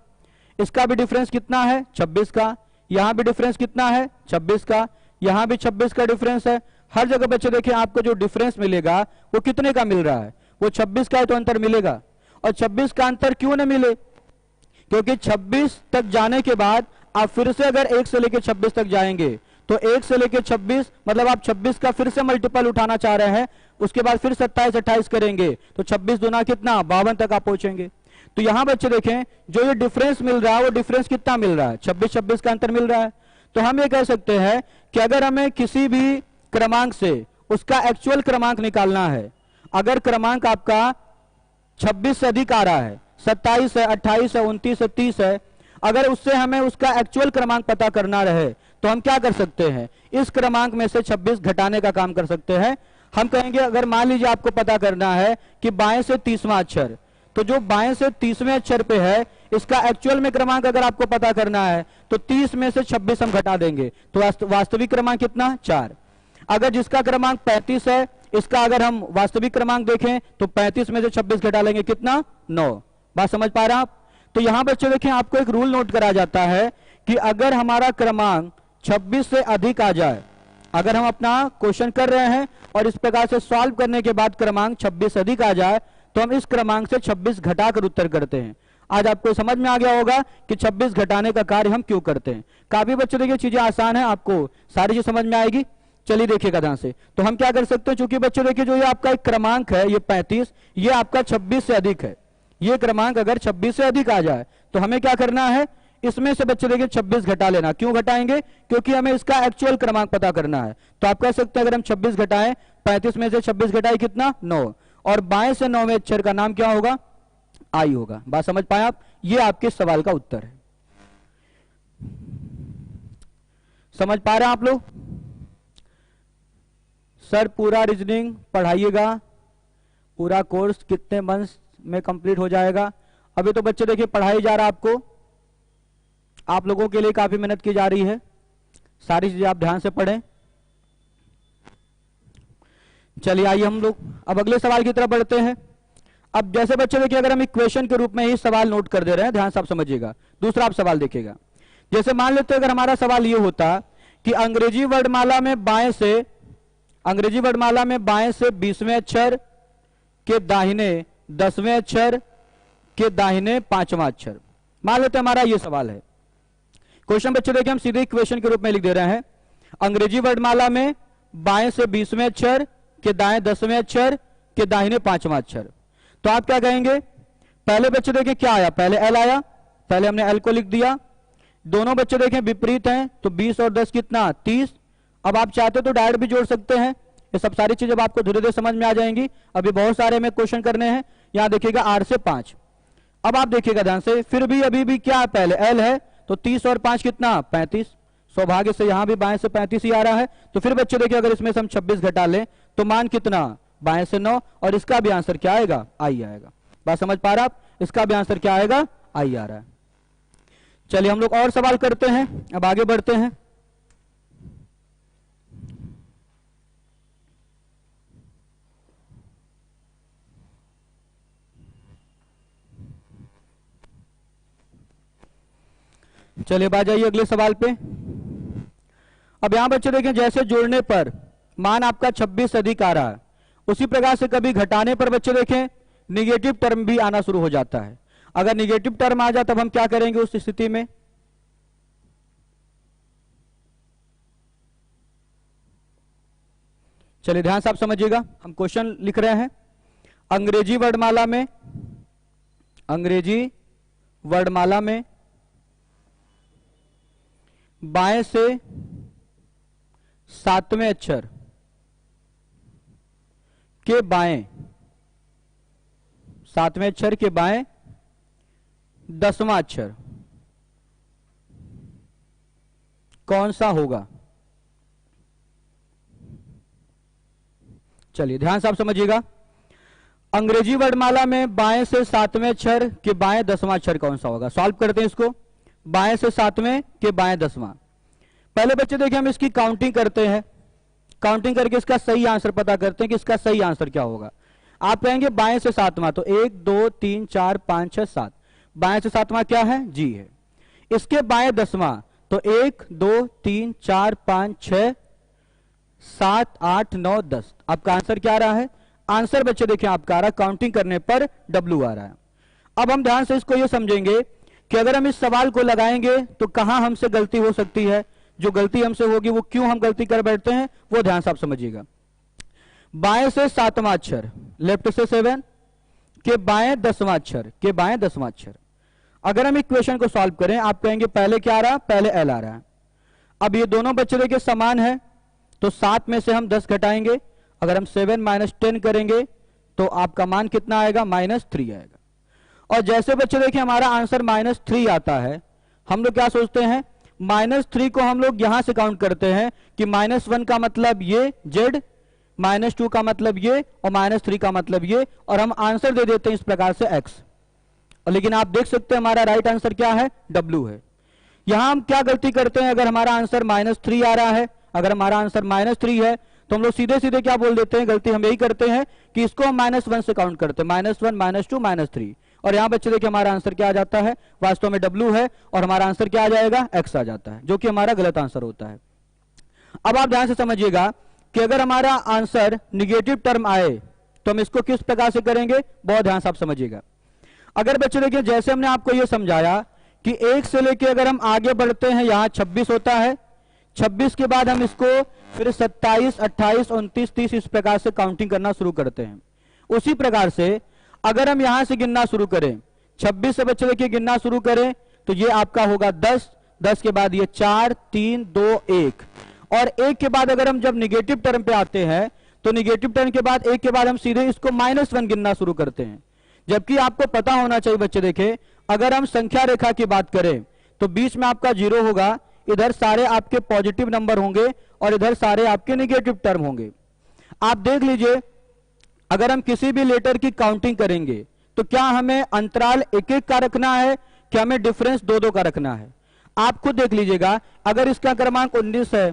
इसका भी डिफरेंस कितना है 26 का, यहां भी डिफरेंस कितना है 26 का, यहां भी 26 का डिफरेंस है। हर जगह बच्चे देखें आपको जो डिफरेंस मिलेगा वो कितने का मिल रहा है, वो 26 का है तो अंतर मिलेगा। और 26 का अंतर क्यों न मिले, क्योंकि 26 तक जाने के बाद आप फिर से अगर 1 से लेकर 26 तक जाएंगे तो 1 से लेकर 26 मतलब आप 26 का फिर से मल्टीपल उठाना चाह रहे हैं, उसके बाद फिर 27 28 करेंगे तो 26 दूना कितना 52 तक आप पहुंचेंगे। तो यहां बच्चे देखें जो ये डिफरेंस मिल रहा है वो डिफरेंस कितना मिल रहा है 26 का अंतर मिल रहा है। तो हम ये कह सकते हैं कि अगर हमें किसी भी क्रमांक से उसका एक्चुअल क्रमांक निकालना है, अगर क्रमांक आपका 26 से अधिक आ रहा है, 27 है, 28 है, 29 है, 30 है, अगर उससे हमें उसका एक्चुअल क्रमांक पता करना रहे तो हम क्या कर सकते हैं, इस क्रमांक में से 26 घटाने का काम कर सकते हैं। हम कहेंगे अगर मान लीजिए आपको पता करना है कि बाएं से 30वां अक्षर, तो जो बाएं से 30वें अक्षर पे है इसका एक्चुअल में क्रमांक अगर आपको पता करना है तो 30 में से 26 हम घटा देंगे तो वास्तविक क्रमांक कितना 4। अगर जिसका क्रमांक 35 है इसका अगर हम वास्तविक क्रमांक देखें तो 35 में से 26 घटा लेंगे कितना 9। बात समझ पा रहे हैं आप। तो यहां बच्चे देखें आपको एक रूल नोट करा जाता है कि अगर हमारा क्रमांक 26 से अधिक आ जाए, अगर हम अपना क्वेश्चन कर रहे हैं और इस प्रकार से सॉल्व करने के बाद क्रमांक 26 से अधिक आ जाए तो हम इस क्रमांक से 26 घटाकर उत्तर करते हैं। आज आपको समझ में आ गया होगा कि 26 घटाने का कार्य हम क्यों करते हैं। काफी बच्चे देखिए चीजें आसान है, आपको सारी चीज समझ में आएगी। चलिए देखिएगा ध्यान से। तो हम क्या कर सकते हैं, चूंकि बच्चे देखिए जो ये आपका एक क्रमांक है ये 35, ये आपका 26 से अधिक है। ये क्रमांक अगर 26 से अधिक आ जाए तो हमें क्या करना है, इसमें से बच्चे देखिए 26 घटा लेना। क्यों घटाएंगे, क्योंकि हमें इसका एक्चुअल क्रमांक पता करना है। तो आप कह सकते हैं अगर हम 26 घटाएं 35 में से 26 घटाए कितना 9, और बाएं से 9वें अक्षर का नाम क्या होगा? आई होगा। बात समझ पाए आप? ये आपके सवाल का उत्तर है। समझ पा रहे हैं आप लोग? सर पूरा रीजनिंग पढ़ाइएगा, पूरा कोर्स कितने मंथ्स में कंप्लीट हो जाएगा? अभी तो बच्चे देखिए पढ़ाई जा रहा है आपको, आप लोगों के लिए काफी मेहनत की जा रही है, सारी चीजें आप ध्यान से पढ़ें। चलिए आइए हम लोग अब अगले सवाल की तरफ बढ़ते हैं। अब जैसे बच्चे देखिए अगर हम इक्वेशन के रूप में ही सवाल नोट कर दे रहे हैं, ध्यान से आप समझिएगा। दूसरा आप सवाल देखिएगा, जैसे मान लेते हैं अगर हमारा सवाल ये होता कि अंग्रेजी वर्णमाला में बाएं से 20वें अक्षर के दाहिने 10वें अक्षर के दाहिने 5वां अक्षर, मान लेते हैं हमारा ये सवाल है। क्वेश्चन बच्चे देखिए हम सीधे इक्वेशन के रूप में लिख दे रहे हैं। अंग्रेजी वर्णमाला में बाएं से 20वें अक्षर के दाएं 10वें अक्षर के दाहिने 5वां अक्षर, तो आप क्या कहेंगे? पहले बच्चे देखें क्या आया? पहले एल आया, पहले हमने एल को लिख दिया। दोनों बच्चे देखें विपरीत हैं, तो 20 और 10 कितना? 30। अब आप चाहते तो डायरेक्ट भी जोड़ सकते हैं, ये सब सारी चीजें आपको धीरे धीरे समझ में आ जाएंगी। अभी बहुत सारे हमें क्वेश्चन करने हैं। यहां देखिएगा 8 से 5। अब आप देखिएगा ध्यान से, फिर भी अभी भी क्या पहले एल है, तो 30 और 5 कितना? 35। सौभाग्य से यहां भी बाएं से 35 ही आ रहा है। तो फिर बच्चे देखिए अगर इसमें से हम 26 घटा लें तो मान कितना? बाएं से 9, और इसका भी आंसर क्या आएगा? आई आएगा। बात समझ पा रहे आप? इसका भी आंसर क्या आएगा? आई आ रहा है। चलिए हम लोग और सवाल करते हैं, अब आगे बढ़ते हैं। चलिए बात जाइए अगले सवाल पे। अब यहां बच्चे देखें जैसे जोड़ने पर मान आपका 26 अधिक आ रहा है, उसी प्रकार से कभी घटाने पर बच्चे देखें निगेटिव टर्म भी आना शुरू हो जाता है। अगर निगेटिव टर्म आ जाए तब हम क्या करेंगे उस स्थिति में? चलिए ध्यान से आप समझिएगा, हम क्वेश्चन लिख रहे हैं। अंग्रेजी वर्णमाला में बाएं से 7वें अक्षर के बाएं 7वें अक्षर के बाएं 10वां अक्षर कौन सा होगा? चलिए ध्यान से आप समझिएगा। अंग्रेजी वर्णमाला में बाएं से 7वें अक्षर के बाएं 10वां अक्षर कौन सा होगा? सॉल्व करते हैं इसको। बाएं से 7वें के बाएं 10वां। पहले बच्चे देखिए हम इसकी काउंटिंग करते हैं, काउंटिंग करके इसका सही आंसर पता करते हैं कि इसका सही आंसर क्या होगा। आप कहेंगे बाएं से 7वां, तो 1 2 3 4 5 6 7। बाएं से 7वां क्या है? जी है। इसके बाएं 10वां, तो 1 2 3 4 5 6 7 8 9 10। आपका आंसर क्या आ रहा है? आंसर बच्चे देखिए आपका आ रहा है काउंटिंग करने पर W आ रहा है। अब हम ध्यान से इसको ये समझेंगे कि अगर हम इस सवाल को लगाएंगे तो कहां हमसे गलती हो सकती है, जो गलती हमसे होगी वो क्यों हम गलती कर बैठते हैं, वो ध्यान से आप समझिएगा। बाएं से 7वां अक्षर, लेफ्ट से 7 के बाएं 10वां अक्षर के बाएं 10वां अक्षर। अगर हम इक्वेशन को सॉल्व करें, आप कहेंगे पहले क्या आ रहा है? पहले एल आ रहा है। अब ये दोनों बच्चे देखिए समान है, तो 7 में से हम 10 घटाएंगे। अगर हम 7 - 10 करेंगे तो आपका मान कितना आएगा? -3 आएगा। और जैसे बच्चे देखिए हमारा आंसर -3 आता है, हम लोग क्या सोचते हैं? -3 को हम लोग यहां से काउंट करते हैं कि -1 का मतलब ये Z, -2 का मतलब ये, और -3 का मतलब ये, और हम आंसर दे देते हैं इस प्रकार से X। और लेकिन आप देख सकते हैं हमारा राइट आंसर क्या है? W है। यहां हम क्या गलती करते हैं? अगर हमारा आंसर -3 आ रहा है, अगर हमारा आंसर -3 है, तो हम लोग सीधे सीधे क्या बोल देते हैं? गलती हम यही करते हैं कि इसको हम -1 से काउंट करते हैं, -1 -2 -3। और यहां बच्चे देखिए हमारा आंसर क्या आ जाता है? वास्तव में W है, और हमारा आंसर क्या आ जाएगा? X आ जाता है, जो कि हमारा गलत आंसर होता है। अब आप ध्यान से समझिएगा कि अगर हमारा आंसर निगेटिव टर्म आए तो हम इसको किस प्रकार से करेंगे, बहुत ध्यान से आप समझिएगा। अगर बच्चे देखिए जैसे हमने आपको यह समझाया कि 1 से लेके अगर हम आगे बढ़ते हैं, यहां 26 होता है, 26 के बाद हम इसको फिर 27 28 29 30 इस प्रकार से काउंटिंग करना शुरू करते हैं। उसी प्रकार से अगर हम यहां से गिनना शुरू करें, 26 से बच्चे देखिए गिनना शुरू करें, तो ये आपका होगा 10, 10 के बाद ये 4 3 2 1, और 1 के बाद अगर हम जब निगेटिव टर्म पे आते हैं तो निगेटिव टर्म के बाद एक के बाद हम सीधे इसको -1 गिनना शुरू करते हैं। जबकि आपको पता होना चाहिए बच्चे, देखें अगर हम संख्या रेखा की बात करें तो बीच में आपका 0 होगा, इधर सारे आपके पॉजिटिव नंबर होंगे और इधर सारे आपके निगेटिव टर्म होंगे। आप देख लीजिए, अगर हम किसी भी लेटर की काउंटिंग करेंगे तो क्या हमें अंतराल 1-1 का रखना है कि हमें डिफरेंस 2-2 का रखना है? आप खुद देख लीजिएगा, अगर इसका क्रमांक 19 है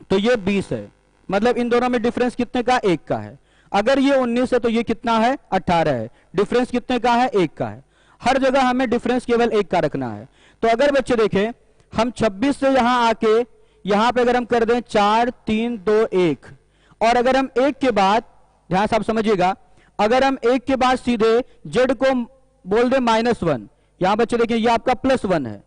तो ये 20 है, मतलब इन दोनों में डिफरेंस कितने का? 1 का है। अगर ये 19 है तो ये कितना है? 18 है। डिफरेंस कितने का है? 1 का है। हर जगह हमें डिफरेंस केवल 1 का रखना है। तो अगर बच्चे देखें, हम 26 से यहां आके यहां पे अगर हम कर दें 4 3 2 1, और अगर हम 1 के बाद, ध्यान से आप समझिएगा, अगर हम 1 के बाद सीधे z को बोल दें -1, यहां बच्चे देखिए ये आपका +1 है,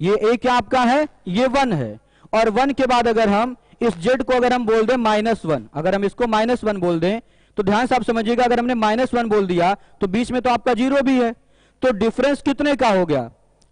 ये 1 आपका है, ये 1 है, और 1 के बाद अगर हम इस z को अगर हम बोल दें -1, अगर हम इसको -1 बोल दें तो ध्यान से आप समझिएगा, अगर हमने -1 बोल दिया तो बीच में तो आपका 0 भी है, तो डिफरेंस कितने का हो गया?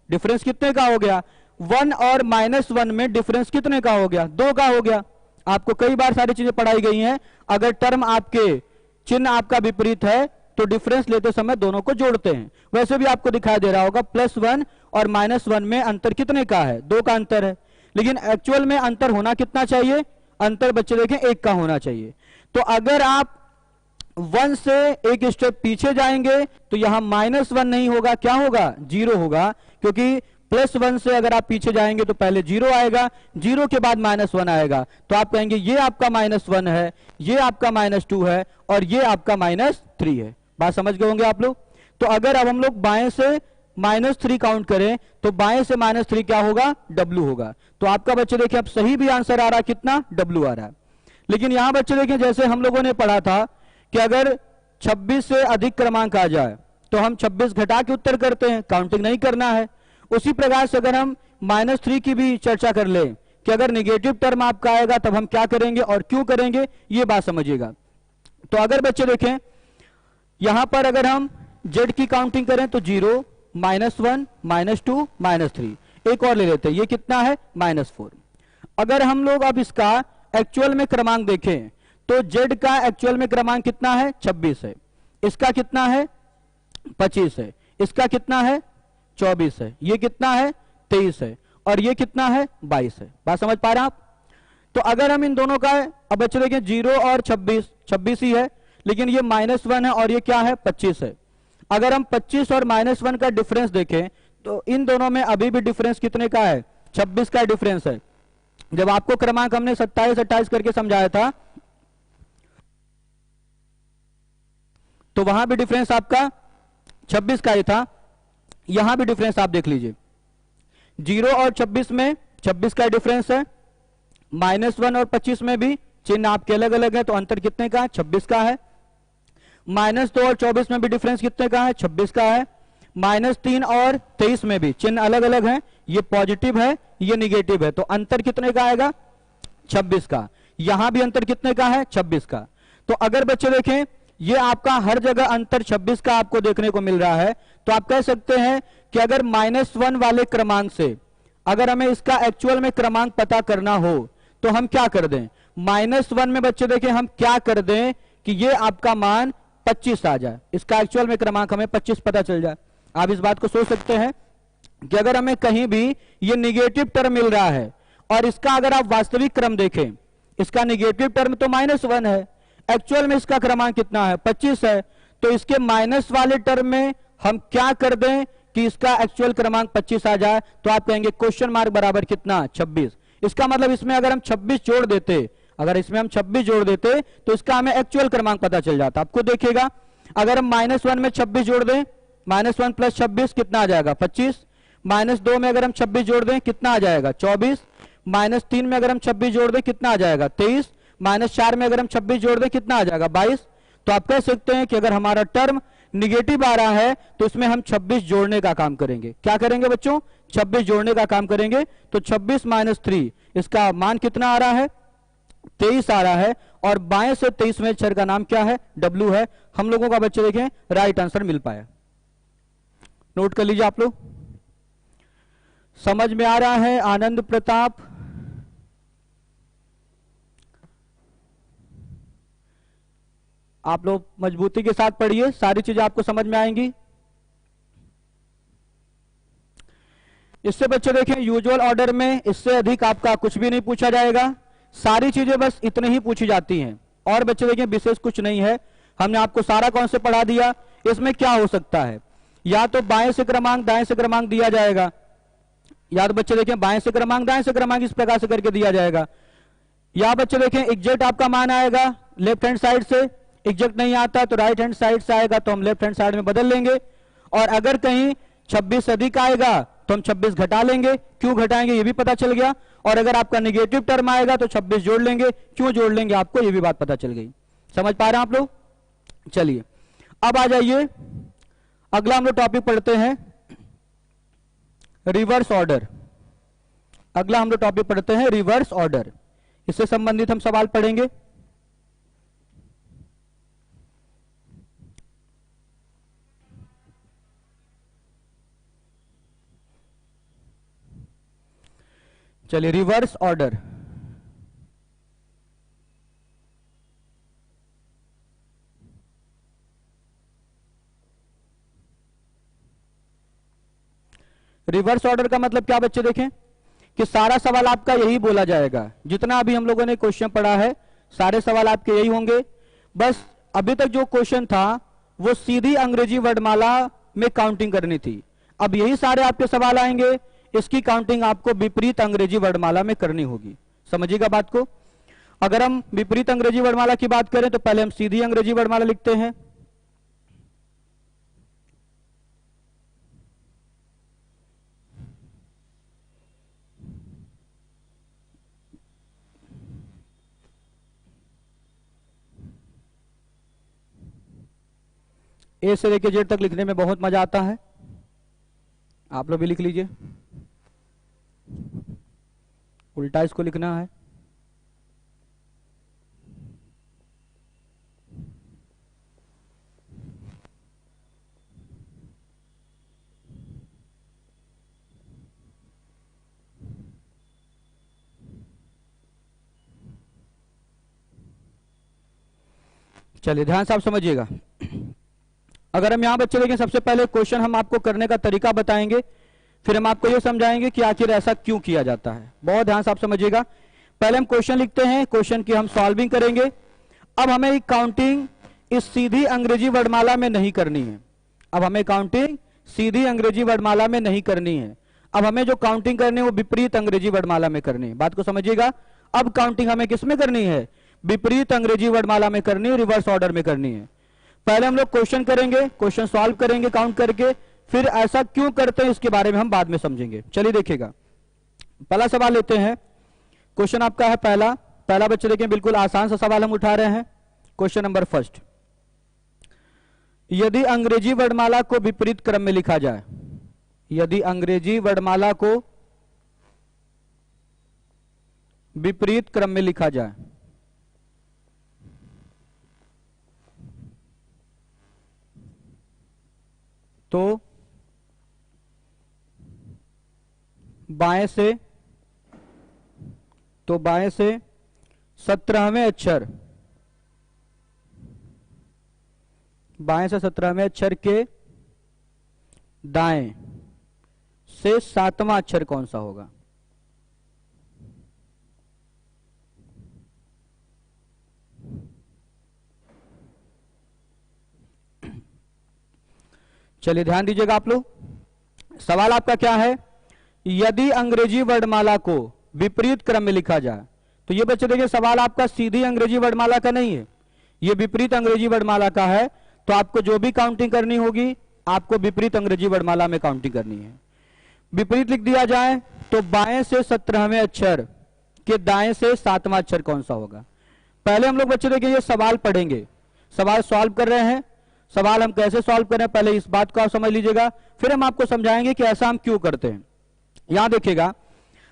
डिफरेंस कितने का हो गया? 1 और -1 में डिफरेंस कितने का हो गया? 2 का हो गया। आपको कई बार सारी चीजें पढ़ाई गई हैं, अगर टर्म आपके चिन्ह आपका विपरीत है तो डिफरेंस लेते समय दोनों को जोड़ते हैं। वैसे भी आपको दिखाई दे रहा होगा +1 और -1 में अंतर कितने का है? 2 का अंतर है, लेकिन एक्चुअल में अंतर होना कितना चाहिए? अंतर बच्चे देखें 1 का होना चाहिए। तो अगर आप 1 से एक स्टेप पीछे जाएंगे तो यहां -1 नहीं होगा, क्या होगा? 0 होगा, क्योंकि +1 से अगर आप पीछे जाएंगे तो पहले 0 आएगा, 0 के बाद -1 आएगा, तो आप कहेंगे ये आपका -1 है, ये आपका -2 है और ये आपका -3 है। बात समझ गए होंगे आप लोग? तो अगर अब हम लोग बाएं से -3 काउंट करें तो बाएं से -3 क्या होगा? W होगा। तो आपका बच्चे देखिए अब सही भी आंसर आ रहा, कितना? W आ रहा है। लेकिन यहां बच्चे देखें, जैसे हम लोगों ने पढ़ा था कि अगर 26 से अधिक क्रमांक आ जाए तो हम 26 घटा के उत्तर करते हैं, काउंटिंग नहीं करना है। उसी प्रकार से अगर हम -3 की भी चर्चा कर ले कि अगर निगेटिव टर्म आपका आएगा तब हम क्या करेंगे और क्यों करेंगे, ये बात समझिएगा। तो अगर बच्चे देखें यहां पर अगर हम z की काउंटिंग करें तो 0 -1 -2 -3, एक और ले लेते हैं, ये कितना है? -4। अगर हम लोग अब इसका एक्चुअल में क्रमांक देखें तो z का एक्चुअल में क्रमांक कितना है? 26 है। इसका कितना है? 25 है। इसका कितना है? 24 है। ये कितना है? 23 है। और ये कितना है? 22 है। बात समझ पा रहे हैं आप? तो अगर हम इन दोनों का, अब बच्चे देखें 0 और 26 ही है, लेकिन ये -1 है और ये क्या है? 25 है। अगर हम 25 और -1 का डिफरेंस देखें तो इन दोनों में अभी भी डिफरेंस कितने का है? 26 का डिफरेंस है। जब आपको क्रमांक हमने 27-28 करके समझाया था तो वहां भी डिफरेंस आपका 26 का ही था, यहां भी डिफरेंस आप देख लीजिए, 0 और 26 में 26 का डिफरेंस है, -1 और 25 में भी चिन्ह आपके अलग अलग है, तो अंतर कितने का है? 26 का है। -2 और 24 में भी डिफरेंस कितने का है? 26 का है। -3 और 23 में भी चिन्ह अलग अलग है, ये पॉजिटिव है, ये निगेटिव है, तो अंतर कितने का आएगा? 26 का। यहां भी अंतर कितने का है? 26 का। तो अगर बच्चे देखें ये आपका हर जगह अंतर 26 का आपको देखने को मिल रहा है, तो आप कह सकते हैं कि अगर -1 वाले क्रमांक से अगर हमें इसका एक्चुअल में क्रमांक पता करना हो तो हम क्या कर दें? -1 में बच्चे देखें हम क्या कर दें कि ये आपका मान 25 आ जाए, इसका एक्चुअल में क्रमांक हमें 25 पता चल जाए। आप इस बात को सोच सकते हैं कि अगर हमें कहीं भी ये निगेटिव टर्म मिल रहा है और इसका अगर आप वास्तविक क्रम देखें, इसका निगेटिव टर्म तो -1 है, एक्चुअल में इसका क्रमांक कितना है? 25 है, तो इसके माइनस वाले टर्म में हम क्या कर दें कि इसका एक्चुअल क्रमांक 25 आ जाए, तो आप कहेंगे क्वेश्चन मार्क बराबर कितना? 26। इसका मतलब इसमें अगर हम 26 जोड़ देते, अगर इसमें हम 26 जोड़ देते तो इसका हमें एक्चुअल क्रमांक पता चल जाता। आपको देखिएगा अगर हम -1 में 26 जोड़ दें, -1 + 26 कितना आ जाएगा? 25। -2 में अगर हम 26 जोड़ दें कितना आ जाएगा? 24। -3 में अगर हम 26 जोड़ दें कितना आ जाएगा? 23। -4 में अगर हम 26 जोड़ दें कितना आ जाएगा? 22। तो आप कह सकते हैं कि अगर हमारा टर्म निगेटिव आ रहा है तो इसमें हम 26 जोड़ने का काम करेंगे। क्या करेंगे बच्चों? 26 जोड़ने का काम करेंगे। तो 26 - 3 इसका मान कितना आ रहा है? 23 आ रहा है, और बाएं से 23 में अक्षर का नाम क्या है? W है। हम लोगों का बच्चे देखें राइट आंसर मिल पाया। नोट कर लीजिए आप लोग। समझ में आ रहा है? आनंद प्रताप, आप लोग मजबूती के साथ पढ़िए, सारी चीजें आपको समझ में आएंगी। इससे बच्चे देखें यूजुअल ऑर्डर में इससे अधिक आपका कुछ भी नहीं पूछा जाएगा, सारी चीजें बस इतनी ही पूछी जाती हैं। और बच्चे देखें विशेष कुछ नहीं है, हमने आपको सारा कॉन्सेप्ट पढ़ा दिया। इसमें क्या हो सकता है, या तो बाएं से क्रमांक दाएं से क्रमांक दिया जाएगा, या तो बच्चे देखें बाएं से क्रमांक दाएं से क्रमांक इस प्रकार से करके दिया जाएगा, या बच्चे देखें एग्जैक्ट आपका मान आएगा लेफ्ट हैंड साइड से, एग्जैक्ट नहीं आता तो राइट हैंड साइड से आएगा तो हम लेफ्ट हैंड साइड में बदल लेंगे। और अगर कहीं 26 से अधिक आएगा तो हम 26 घटा लेंगे, क्यों घटाएंगे ये भी पता चल गया। और अगर आपका निगेटिव टर्म आएगा तो 26 जोड़ लेंगे, क्यों जोड़ लेंगे आपको ये भी बात पता चल गई। समझ पा रहे हैं आप लोग? चलिए अब आ जाइए, अगला हम लोग टॉपिक पढ़ते हैं रिवर्स ऑर्डर। अगला हम लोग टॉपिक पढ़ते हैं रिवर्स ऑर्डर, इससे संबंधित हम सवाल पढ़ेंगे। चलिए रिवर्स ऑर्डर, रिवर्स ऑर्डर का मतलब क्या बच्चे देखें कि सारा सवाल आपका यही बोला जाएगा, जितना अभी हम लोगों ने क्वेश्चन पढ़ा है सारे सवाल आपके यही होंगे। बस अभी तक जो क्वेश्चन था वो सीधी अंग्रेजी वर्णमाला में काउंटिंग करनी थी, अब यही सारे आपके सवाल आएंगे, इसकी काउंटिंग आपको विपरीत अंग्रेजी वर्णमाला में करनी होगी। समझिएगा बात को। अगर हम विपरीत अंग्रेजी वर्णमाला की बात करें तो पहले हम सीधी अंग्रेजी वर्णमाला लिखते हैं। ए से लेकर जेड तक लिखने में बहुत मजा आता है, आप लोग भी लिख लीजिए। उल्टा इसको लिखना है। चलिए ध्यान से आप समझिएगा। अगर हम यहां बच्चे देखें, सबसे पहले क्वेश्चन हम आपको करने का तरीका बताएंगे, फिर हम आपको यह समझाएंगे कि आखिर ऐसा क्यों किया जाता है। बहुत ध्यान से आप समझिएगा। पहले हम क्वेश्चन लिखते हैं, क्वेश्चन की हम सॉल्विंग करेंगे। अब हमें एक काउंटिंग इस सीधी अंग्रेजी वर्णमाला में नहीं करनी है, अब हमें काउंटिंग सीधी अंग्रेजी वर्णमाला में नहीं करनी है, अब हमें जो काउंटिंग करनी है वो विपरीत अंग्रेजी वर्णमाला में करनी है। बात को समझिएगा। अब काउंटिंग हमें किस में करनी है? विपरीत अंग्रेजी वर्णमाला में करनी है, रिवर्स ऑर्डर में करनी है। पहले हम लोग क्वेश्चन करेंगे, क्वेश्चन सॉल्व करेंगे काउंट करके, फिर ऐसा क्यों करते हैं इसके बारे में हम बाद में समझेंगे। चलिए देखिएगा, पहला सवाल लेते हैं। क्वेश्चन आपका है पहला बच्चे देखें, बिल्कुल आसान सा सवाल हम उठा रहे हैं। क्वेश्चन नंबर फर्स्ट, यदि अंग्रेजी वर्णमाला को विपरीत क्रम में लिखा जाए, यदि अंग्रेजी वर्णमाला को विपरीत क्रम में लिखा जाए तो बाएं से 17वें अक्षर, बाएं से 17वें अक्षर के दाएं से 7वां अक्षर कौन सा होगा? चलिए ध्यान दीजिएगा आप लोग। सवाल आपका क्या है? यदि अंग्रेजी वर्णमाला को विपरीत क्रम में लिखा जाए, तो ये बच्चे देखिए सवाल आपका सीधी अंग्रेजी वर्णमाला का नहीं है, ये विपरीत अंग्रेजी वर्णमाला का है। तो आपको जो भी काउंटिंग करनी होगी आपको विपरीत अंग्रेजी वर्णमाला में काउंटिंग करनी है। विपरीत लिख दिया जाए तो बाएं से 17वें अक्षर के दाएं से 7वां अक्षर कौन सा होगा? पहले हम लोग बच्चे देखिए ये सवाल पढ़ेंगे, सवाल सॉल्व कर रहे हैं। सवाल हम कैसे सॉल्व करें पहले इस बात को आप समझ लीजिएगा, फिर हम आपको समझाएंगे कि ऐसा हम क्यों करते हैं। यहां देखिएगा,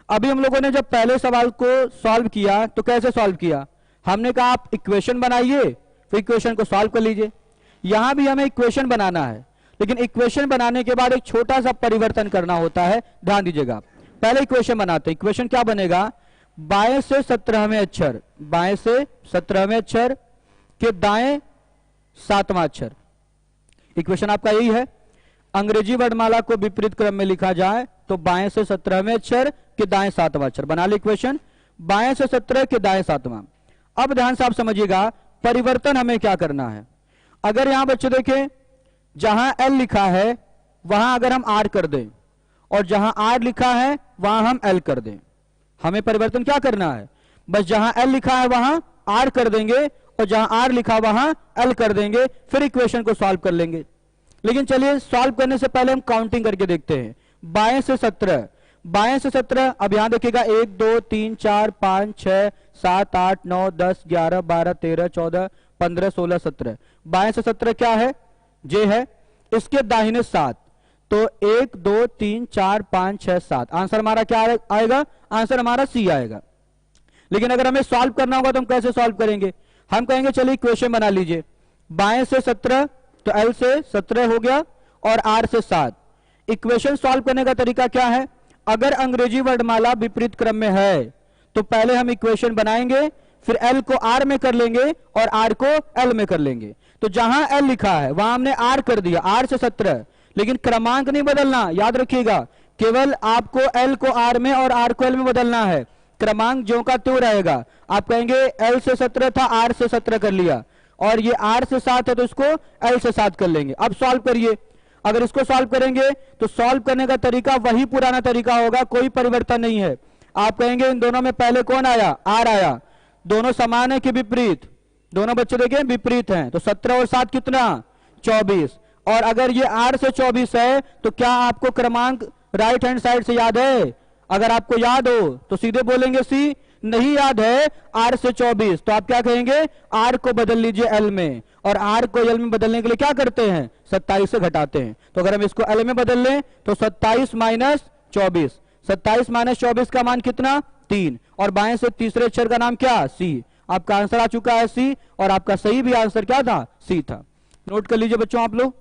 अभी हम लोगों ने जब पहले सवाल को सॉल्व किया तो कैसे सॉल्व किया? हमने कहा आप इक्वेशन बनाइए, फिर इक्वेशन को सॉल्व कर लीजिए। यहां भी हमें इक्वेशन बनाना है, लेकिन इक्वेशन बनाने के बाद एक छोटा सा परिवर्तन करना होता है। ध्यान दीजिएगा, पहले इक्वेशन बनाते हैं। इक्वेशन क्या बनेगा? बाएं से 17वें अक्षर, बाएं से 17वें अक्षर के दाएं 7वां अक्षर। इक्वेशन आपका यही है, अंग्रेजी वर्णमाला को विपरीत क्रम में लिखा जाए तो बाएं से 17वें अक्षर के दाएं 7वां अक्षर। बना ली इक्वेशन, बाएं से 17 के दाएं 7वां। अब ध्यान से आप समझिएगा परिवर्तन हमें क्या करना है। अगर यहां बच्चे देखें, जहां एल लिखा है वहां अगर हम आर कर दें और जहां आर लिखा है वहां हम एल कर दें, हमें परिवर्तन क्या करना है, बस जहां एल लिखा है वहां आर कर देंगे और जहां आर लिखा वहां एल कर देंगे, फिर इक्वेशन को सॉल्व कर लेंगे। लेकिन चलिए सॉल्व करने से पहले हम काउंटिंग करके देखते हैं। बाएं से 17, बाएं से 17, अब यहां देखिएगा 1 2 3 4 5 6 7 8 9 10 11 12 13 14 15 16 17। बाएं से 17 क्या है, जे है, इसके दाहिने 7, तो 1 2 3 4 5 6 7। आंसर हमारा क्या आएगा, आंसर हमारा सी आएगा। लेकिन अगर हमें सॉल्व करना होगा तो हम कैसे सॉल्व करेंगे, हम कहेंगे चलिए इक्वेशन बना लीजिए, बाएं से 17 तो एल से 17 हो गया और आर से 7। इक्वेशन सॉल्व करने का तरीका क्या है, अगर अंग्रेजी वर्णमाला विपरीत क्रम में है तो पहले हम इक्वेशन बनाएंगे, फिर एल को आर में कर लेंगे और आर को एल में कर लेंगे। तो जहां एल लिखा है वहां हमने आर कर दिया, आर से 17, लेकिन क्रमांक नहीं बदलना, याद रखिएगा, केवल आपको एल को आर में और आर को एल में बदलना है, क्रमांक ज्यों का त्यों रहेगा। आप कहेंगे एल से 17 था, आर से 17 कर लिया, और ये आर से 7 है तो इसको एल से 7 कर लेंगे। अब सॉल्व करिए, अगर इसको सॉल्व करेंगे तो सॉल्व करने का तरीका वही पुराना तरीका होगा, कोई परिवर्तन नहीं है। आप कहेंगे इन दोनों में पहले कौन आया, आर आया, दोनों समान है कि विपरीत, दोनों बच्चे देखें विपरीत हैं, तो 17 और 7 कितना, 24। और अगर ये आर से 24 है तो क्या आपको क्रमांक राइट हैंड साइड से याद है, अगर आपको याद हो तो सीधे बोलेंगे सी, नहीं याद है आर से 24 तो आप क्या कहेंगे, आर को बदल लीजिए एल में, और आर को एल में बदलने के लिए क्या करते हैं, 27 से घटाते हैं। तो अगर हम इसको एल में बदल लें तो 27 माइनस 24, 27 माइनस 24 का मान कितना, 3, और बाएं से तीसरे अक्षर का नाम क्या, सी। आपका आंसर आ चुका है सी, और आपका सही भी आंसर क्या था, सी था। नोट कर लीजिए बच्चों आप लोग।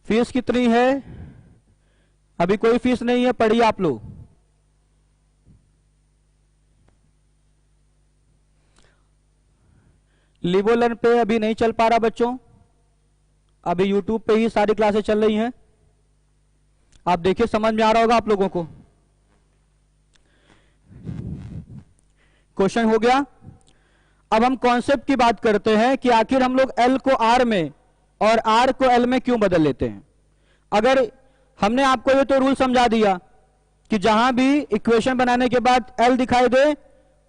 फीस कितनी है, अभी कोई फीस नहीं है, पढ़िए आप लोग। लिवोलर्न पे अभी नहीं चल पा रहा बच्चों, अभी यूट्यूब पे ही सारी क्लासेस चल रही हैं। आप देखिए समझ में आ रहा होगा आप लोगों को। क्वेश्चन हो गया। अब हम कॉन्सेप्ट की बात करते हैं कि आखिर हम लोग एल को आर में और आर को एल में क्यों बदल लेते हैं। अगर हमने आपको ये तो रूल समझा दिया कि जहां भी इक्वेशन बनाने के बाद एल दिखाई दे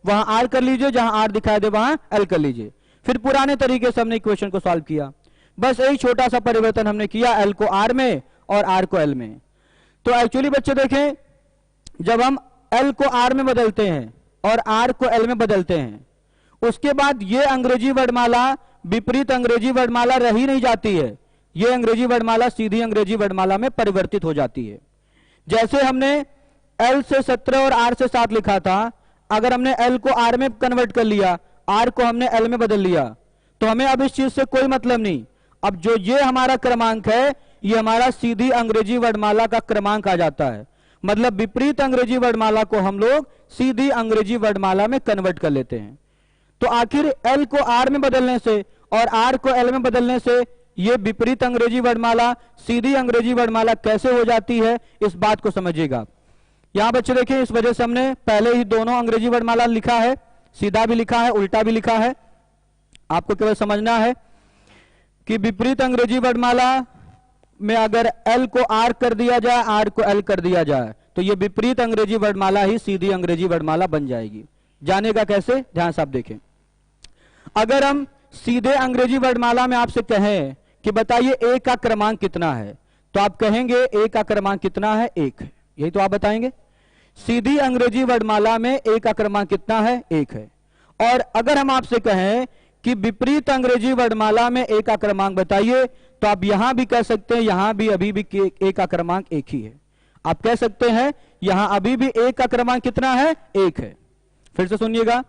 वहां आर कर लीजिए, जहां आर दिखाई दे वहां एल कर लीजिए। फिर पुराने तरीके से हमने इक्वेशन को सॉल्व किया, बस यही छोटा सा परिवर्तन हमने किया, एल को आर में और आर को एल में। तो एक्चुअली बच्चे देखें, जब हम एल को आर में बदलते हैं और आर को एल में बदलते हैं, उसके बाद ये अंग्रेजी वर्णमाला विपरीत अंग्रेजी वर्णमाला रह ही नहीं जाती है, ये अंग्रेजी वर्णमाला सीधी अंग्रेजी वर्णमाला में परिवर्तित हो जाती है। जैसे हमने एल से 17 और आर से 7 लिखा था, अगर हमने एल को आर में कन्वर्ट कर लिया, आर को हमने एल में बदल लिया, तो हमें अब इस चीज से कोई मतलब नहीं। अब जो ये हमारा क्रमांक है ये हमारा सीधी अंग्रेजी वर्णमाला का क्रमांक आ जाता है, मतलब विपरीत अंग्रेजी वर्णमाला को हम लोग सीधी अंग्रेजी वर्णमाला में कन्वर्ट कर लेते हैं। तो आखिर एल को आर में बदलने से और आर को एल में बदलने से ये विपरीत अंग्रेजी वर्णमाला सीधी अंग्रेजी वर्णमाला कैसे हो जाती है, इस बात को समझिएगा। यहां बच्चे देखिए, इस वजह से हमने पहले ही दोनों अंग्रेजी वर्णमाला लिखा है, सीधा भी लिखा है उल्टा भी लिखा है। आपको केवल समझना है कि विपरीत अंग्रेजी वर्णमाला में अगर एल को आर कर दिया जाए, आर को एल कर दिया जाए, तो ये विपरीत अंग्रेजी वर्णमाला ही सीधी अंग्रेजी वर्णमाला बन जाएगी। जानेगा कैसे, ध्यान से आप देखें। अगर हम सीधे अंग्रेजी वर्णमाला में आपसे कहें कि बताइए ए का क्रमांक कितना है, तो आप कहेंगे ए का क्रमांक कितना है, 1 है, यही तो आप बताएंगे। सीधी अंग्रेजी वर्णमाला में ए का क्रमांक कितना है, 1 है। और अगर हम आपसे कहें कि विपरीत अंग्रेजी वर्णमाला में ए का क्रमांक बताइए, तो आप यहां भी कह सकते हैं, यहां भी अभी भी ए का क्रमांक 1 ही है। आप कह सकते हैं यहां अभी भी ए का क्रमांक कितना है, 1 है। फिर से सुनिएगा,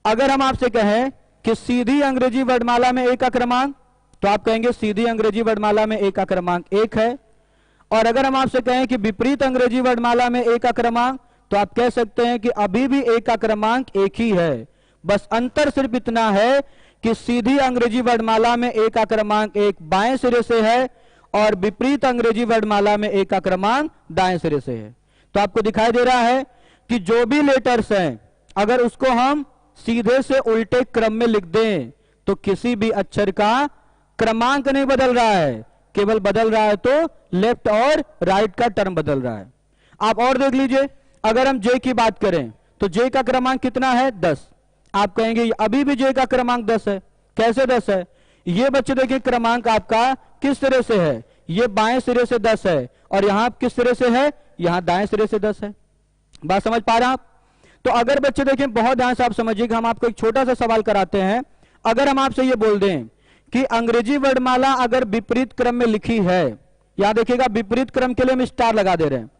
अगर हम आपसे कहें कि सीधी अंग्रेजी वर्णमाला में ए का क्रमांक, तो आप कहेंगे सीधी अंग्रेजी वर्णमाला में ए का क्रमांक 1 है। और अगर हम आपसे कहें कि विपरीत अंग्रेजी वर्णमाला में ए का क्रमांक, तो आप कह सकते हैं कि अभी भी ए का क्रमांक 1 ही है। बस अंतर सिर्फ इतना है कि सीधी अंग्रेजी वर्णमाला में ए का क्रमांक 1 बाएं सिरे से है और विपरीत अंग्रेजी वर्णमाला में ए का क्रमांक दाएं सिरे से है। तो आपको दिखाई दे रहा है कि जो भी लेटर्स हैं अगर उसको हम सीधे से उल्टे क्रम में लिख दें तो किसी भी अक्षर का क्रमांक नहीं बदल रहा है, केवल बदल रहा है तो लेफ्ट और राइट का टर्म बदल रहा है। आप और देख लीजिए, अगर हम जे की बात करें तो जे का क्रमांक कितना है 10। आप कहेंगे अभी भी जे का क्रमांक 10 है, कैसे 10 है? ये बच्चे देखिए क्रमांक आपका किस सिरे से है, ये बाएं सिरे से 10 है और यहां किस सिरे से है, यहां दाएं सिरे से 10 है। बात समझ पा रहे हैं आप? तो अगर बच्चे देखें बहुत ध्यान से आप समझिए कि हम आपको एक छोटा सा सवाल कराते हैं। अगर हम आपसे ये बोल दें कि अंग्रेजी वर्णमाला अगर विपरीत क्रम में लिखी है, यहां देखिएगा विपरीत क्रम के लिए हम स्टार लगा दे रहे हैं,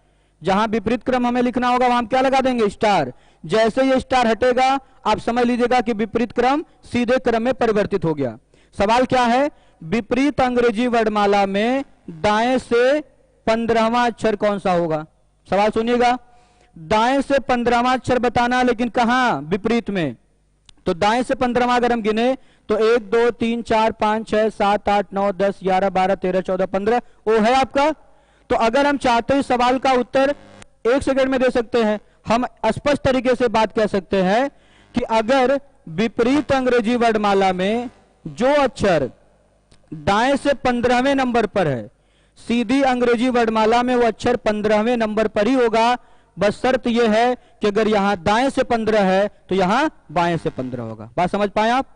जहां विपरीत क्रम हमें लिखना होगा वहां हम क्या लगा देंगे, स्टार। जैसे ये स्टार हटेगा आप समझ लीजिएगा कि विपरीत क्रम सीधे क्रम में परिवर्तित हो गया। सवाल क्या है, विपरीत अंग्रेजी वर्णमाला में दाएं से 15वां अक्षर कौन सा होगा? सवाल सुनिएगा, दाएं से 15वां अक्षर बताना, लेकिन कहां, विपरीत में। तो दाएं से 15वां अगर हम गिने तो 1 2 3 4 5 6 7 8 9 10 11 12 13 14 15 वो है आपका। तो अगर हम चाहते हैं सवाल का उत्तर 1 सेकंड में दे सकते हैं, हम स्पष्ट तरीके से बात कह सकते हैं कि अगर विपरीत अंग्रेजी वर्णमाला में जो अक्षर दाएं से 15वें नंबर पर है, सीधी अंग्रेजी वर्णमाला में वो अक्षर 15वें नंबर पर ही होगा। बस शर्त यह है कि अगर यहां दाएं से 15 है तो यहां बाएं से 15 होगा। बात समझ पाए आप?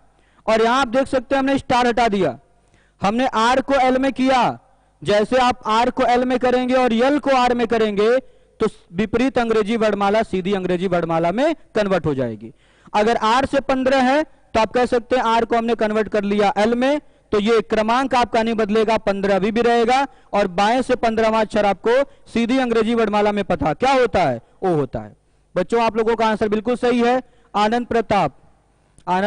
और यहां आप देख सकते हैं हमने स्टार हटा दिया, हमने आर को एल में किया। जैसे आप आर को एल में करेंगे और यल को आर में करेंगे तो विपरीत अंग्रेजी वर्णमाला सीधी अंग्रेजी वर्णमाला में कन्वर्ट हो जाएगी। अगर आर से 15 है तो आप कह सकते हैं आर को हमने कन्वर्ट कर लिया एल में, तो ये क्रमांक आपका नहीं बदलेगा, 15 अभी भी रहेगा और बाएं से 15वां अक्षर आपको सीधी अंग्रेजी वर्णमाला में पता क्या होता है, ओ होता है। बच्चों आप लोगों का आंसर बिल्कुल सही है। आनंद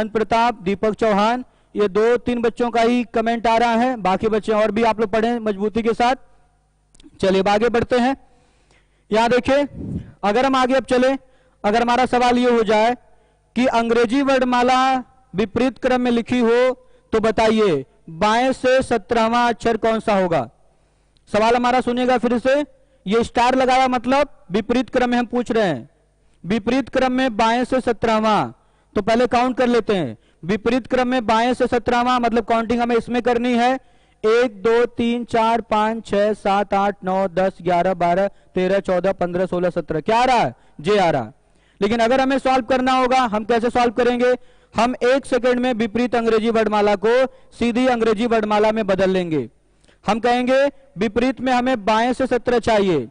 प्रताप, दीपक चौहान, ये 2-3 बच्चों का ही कमेंट आ रहा है, बाकी बच्चे और भी आप लोग पढ़ें मजबूती के साथ। चलिए आगे बढ़ते हैं। यहां देखिए, अगर हम आगे अब चले, अगर हमारा सवाल ये हो जाए कि अंग्रेजी वर्णमाला विपरीत क्रम में लिखी हो तो बताइए बाएं से 17वां अक्षर कौन सा होगा? सवाल हमारा सुनिएगा फिर से, ये स्टार लगाया मतलब विपरीत क्रम में हम पूछ रहे हैं। विपरीत क्रम में बाएं से 17वां, तो पहले काउंट कर लेते हैं। विपरीत क्रम में बाएं से 17वां मतलब काउंटिंग हमें इसमें करनी है। 1 2 3 4 5 6 7 8 9 10 11 12 13 14 15 16 17 क्या आ रहा है? जे आ रहा। लेकिन अगर हमें सॉल्व करना होगा, हम कैसे सॉल्व करेंगे? हम 1 सेकंड में विपरीत अंग्रेजी वर्णमाला को सीधी अंग्रेजी वर्णमाला में बदल लेंगे। हम कहेंगे विपरीत में हमें बाएं से 17 चाहिए,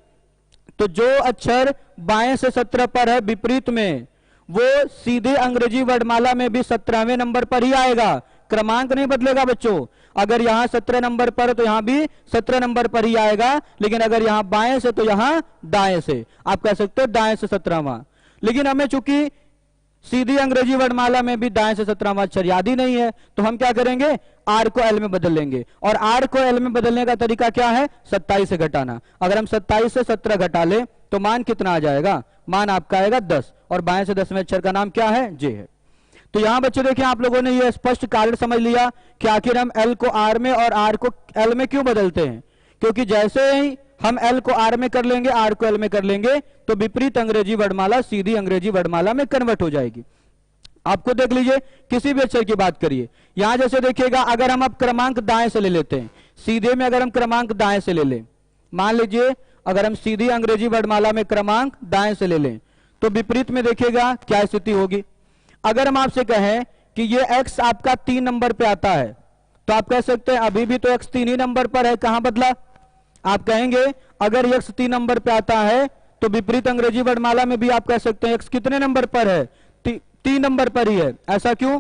तो जो अक्षर बाएं से 17 पर है विपरीत में, वो सीधे अंग्रेजी वर्णमाला में भी 17वें नंबर पर ही आएगा, क्रमांक नहीं बदलेगा बच्चों। अगर यहां 17 नंबर पर तो यहां भी 17 नंबर पर ही आएगा, लेकिन अगर यहां बाएं से तो यहां दाएं से, आप कह सकते हो दाएं से 17वां। लेकिन हमें चूंकि सीधी अंग्रेजी वर्णमाला में भी दाएं से 17वां अक्षर याद ही नहीं है, तो हम क्या करेंगे, आर को एल में बदल लेंगे। और आर को एल में बदलने का तरीका क्या है? 27 से घटाना। अगर हम 27 से 17 घटा लें तो मान कितना आ जाएगा? मान आपका आएगा 10, और बाएं से 10वें अक्षर का नाम क्या है? जे है। तो यहां बच्चे देखिए, आप लोगों ने यह स्पष्ट कारण समझ लिया कि आखिर हम एल को आर में और आर को एल में क्यों बदलते हैं। क्योंकि जैसे ही हम एल को आर में कर लेंगे, आर को एल में कर लेंगे, तो विपरीत अंग्रेजी वर्णमाला सीधी अंग्रेजी वर्णमाला में कन्वर्ट हो जाएगी। आपको देख लीजिए, किसी भी अक्षर की बात करिए, यहां जैसे देखिएगा, अगर हम अब क्रमांक दाएं से ले लेते हैं, सीधे में अगर हम क्रमांक दाएं से ले लें, मान लीजिए अगर हम सीधी अंग्रेजी वर्णमाला में क्रमांक दाएं से ले लें, तो विपरीत में देखिएगा क्या स्थिति होगी। अगर हम आपसे कहें कि ये x आपका 3 नंबर पे आता है, तो आप कह सकते हैं अभी भी तो x 3 ही नंबर पर है, कहां बदला? आप कहेंगे अगर x 3 नंबर पे आता है तो विपरीत अंग्रेजी वर्णमाला में भी आप कह सकते हैं x कितने नंबर पर है? 3 नंबर पर ही है। ऐसा क्यों?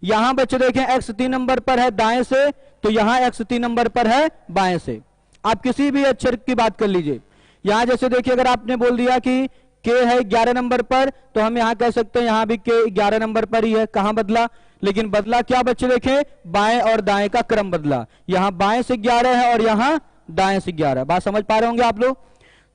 यहां बच्चे देखें x 3 नंबर पर है दाएं से, तो यहां x 3 नंबर पर है बाएं से। आप किसी भी अक्षर की बात कर लीजिए, यहां जैसे देखिए, अगर आपने बोल दिया कि k है 11 नंबर पर, तो हम यहां कह सकते हैं यहां भी k 11 नंबर पर ही है, कहां बदला? लेकिन बदला क्या बच्चे देखें, बाएं और दाएं का क्रम बदला। यहां बाएं से 11 है और यहां दाएं से 11। बात समझ पा रहे होंगे आप लोग?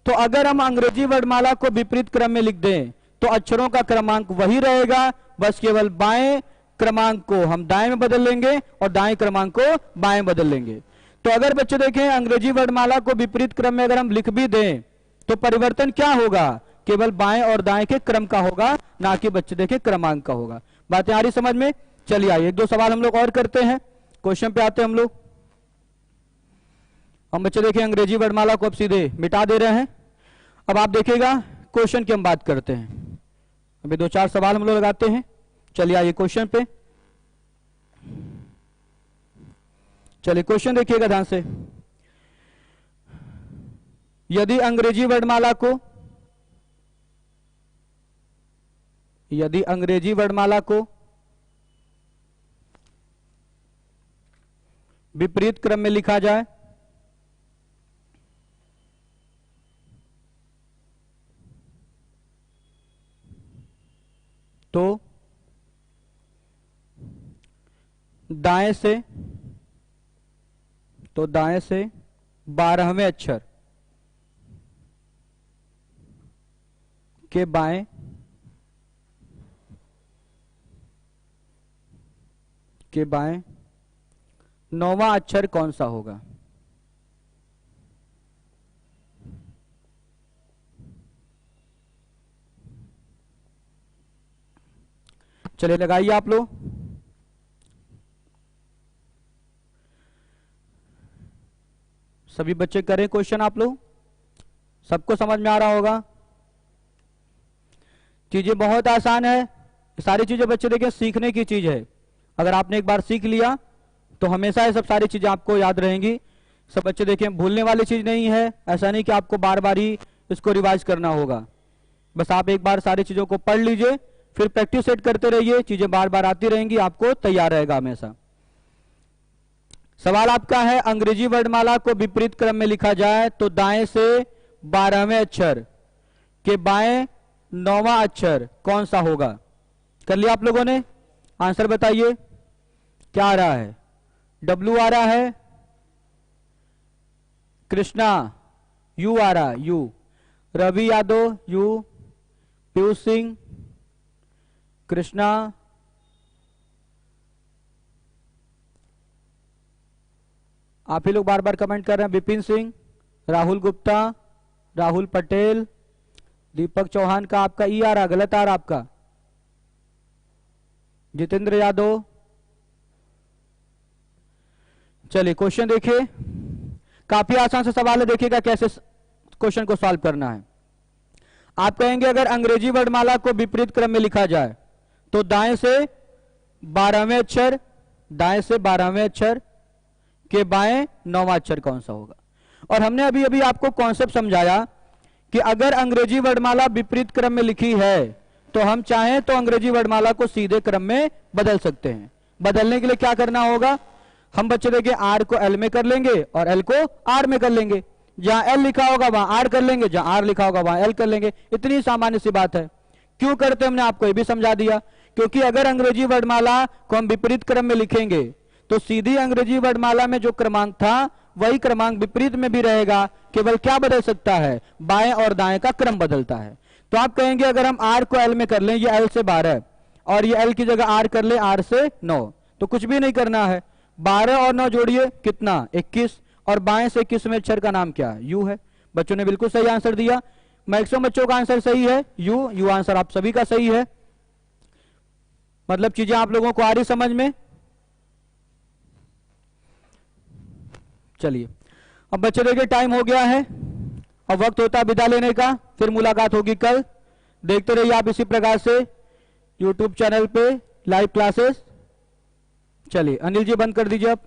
तो अगर हम अंग्रेजी वर्णमाला को विपरीत क्रम में लिख दें तो अक्षरों का क्रमांक वही रहेगा, बस केवल बाएं क्रमांक को हम दाएं में बदल लेंगे और दाएं क्रमांक को बाएं बदल लेंगे। तो अगर बच्चे देखें अंग्रेजी वर्णमाला को विपरीत क्रम में अगर हम लिख भी दें तो परिवर्तन क्या होगा, केवल बाएं और दाएं के क्रम का होगा, ना कि बच्चे देखें क्रमांक का होगा। बातें आ रही समझ में? चलिए आइए एक दो सवाल हम लोग और करते हैं, क्वेश्चन पे आते हैं हम लोग। हम बच्चे देखें अंग्रेजी वर्णमाला को अब सीधे मिटा दे रहे हैं। अब आप देखिएगा क्वेश्चन की हम बात करते हैं। अभी दो चार सवाल हम लोग लगाते हैं। चलिए आइए क्वेश्चन पे, चलिए क्वेश्चन देखिएगा ध्यान से। यदि अंग्रेजी वर्णमाला को विपरीत क्रम में लिखा जाए तो दाएं से 12वें अक्षर के बाएं 9वां अक्षर कौन सा होगा? चलिए लगाइए आप लोग। सभी बच्चे करें क्वेश्चन आप लोग, सबको समझ में आ रहा होगा। चीजें बहुत आसान है, सारी चीजें बच्चे देखें सीखने की चीज है। अगर आपने एक बार सीख लिया तो हमेशा ये सब सारी चीजें आपको याद रहेंगी। सब बच्चे देखें भूलने वाली चीज नहीं है, ऐसा नहीं कि आपको बार बार ही इसको रिवाइज करना होगा। बस आप एक बार सारी चीजों को पढ़ लीजिए, फिर प्रैक्टिस सेट करते रहिए, चीजें बार बार आती रहेंगी, आपको तैयार रहेगा हमेशा। सवाल आपका है अंग्रेजी वर्णमाला को विपरीत क्रम में लिखा जाए तो दाएं से 12वें अक्षर के बाएं 9वां अक्षर कौन सा होगा? कर लिया आप लोगों ने? आंसर बताइए क्या आ रहा है? डब्ल्यू आ रहा है, कृष्णा यू आ रहा है, यू, रवि यादव यू, पीयूष सिंह, कृष्णा, आप ही लोग बार बार कमेंट कर रहे हैं, विपिन सिंह, राहुल गुप्ता, राहुल पटेल, दीपक चौहान का आपका ई आ रहा, गलत आ रहा आपका, जितेंद्र यादव। चलिए क्वेश्चन देखिए, काफी आसान से सवाल है, देखिएगा कैसे क्वेश्चन को सॉल्व करना है। आप कहेंगे अगर अंग्रेजी वर्णमाला को विपरीत क्रम में लिखा जाए तो दाएं से 12वें अक्षर के बाएं 9वां अक्षर कौन सा होगा? और हमने अभी अभी आपको कॉन्सेप्ट समझाया कि अगर अंग्रेजी वर्णमाला विपरीत क्रम में लिखी है तो हम चाहें तो अंग्रेजी वर्णमाला को सीधे क्रम में बदल सकते हैं। बदलने के लिए क्या करना होगा? हम बच्चे देखें आर को एल में कर लेंगे और एल को आर में कर लेंगे। जहां एल लिखा होगा वहां आर कर लेंगे, जहां आर लिखा होगा वहां एल कर लेंगे। इतनी सामान्य सी बात है। क्यों करते हमने आपको ये भी समझा दिया, क्योंकि अगर अंग्रेजी वर्णमाला को हम विपरीत क्रम में लिखेंगे तो सीधी अंग्रेजी वर्णमाला में जो क्रमांक था वही क्रमांक विपरीत में भी रहेगा, केवल क्या बदल सकता है? बाएं और दाएं का क्रम बदलता है। तो आप कहेंगे अगर हम आर को एल में कर लें, ये एल से 12 और ये एल की जगह आर कर ले आर से 9, तो कुछ भी नहीं करना है। 12 और 9 जोड़िए कितना? 21, और बाएं से 21वें अक्षर का नाम क्या है? यू है। बच्चों ने बिल्कुल सही आंसर दिया, मैक्सिमम बच्चों का आंसर सही है, यू आंसर आप सभी का सही है। मतलब चीजें आप लोगों को आ रही समझ में? चलिए अब बच्चे देखिए टाइम हो गया है, अब वक्त होता है विदा लेने का। फिर मुलाकात होगी कल। देखते रहिए आप इसी प्रकार से YouTube चैनल पे लाइव क्लासेस। चलिए अनिल जी बंद कर दीजिए अब।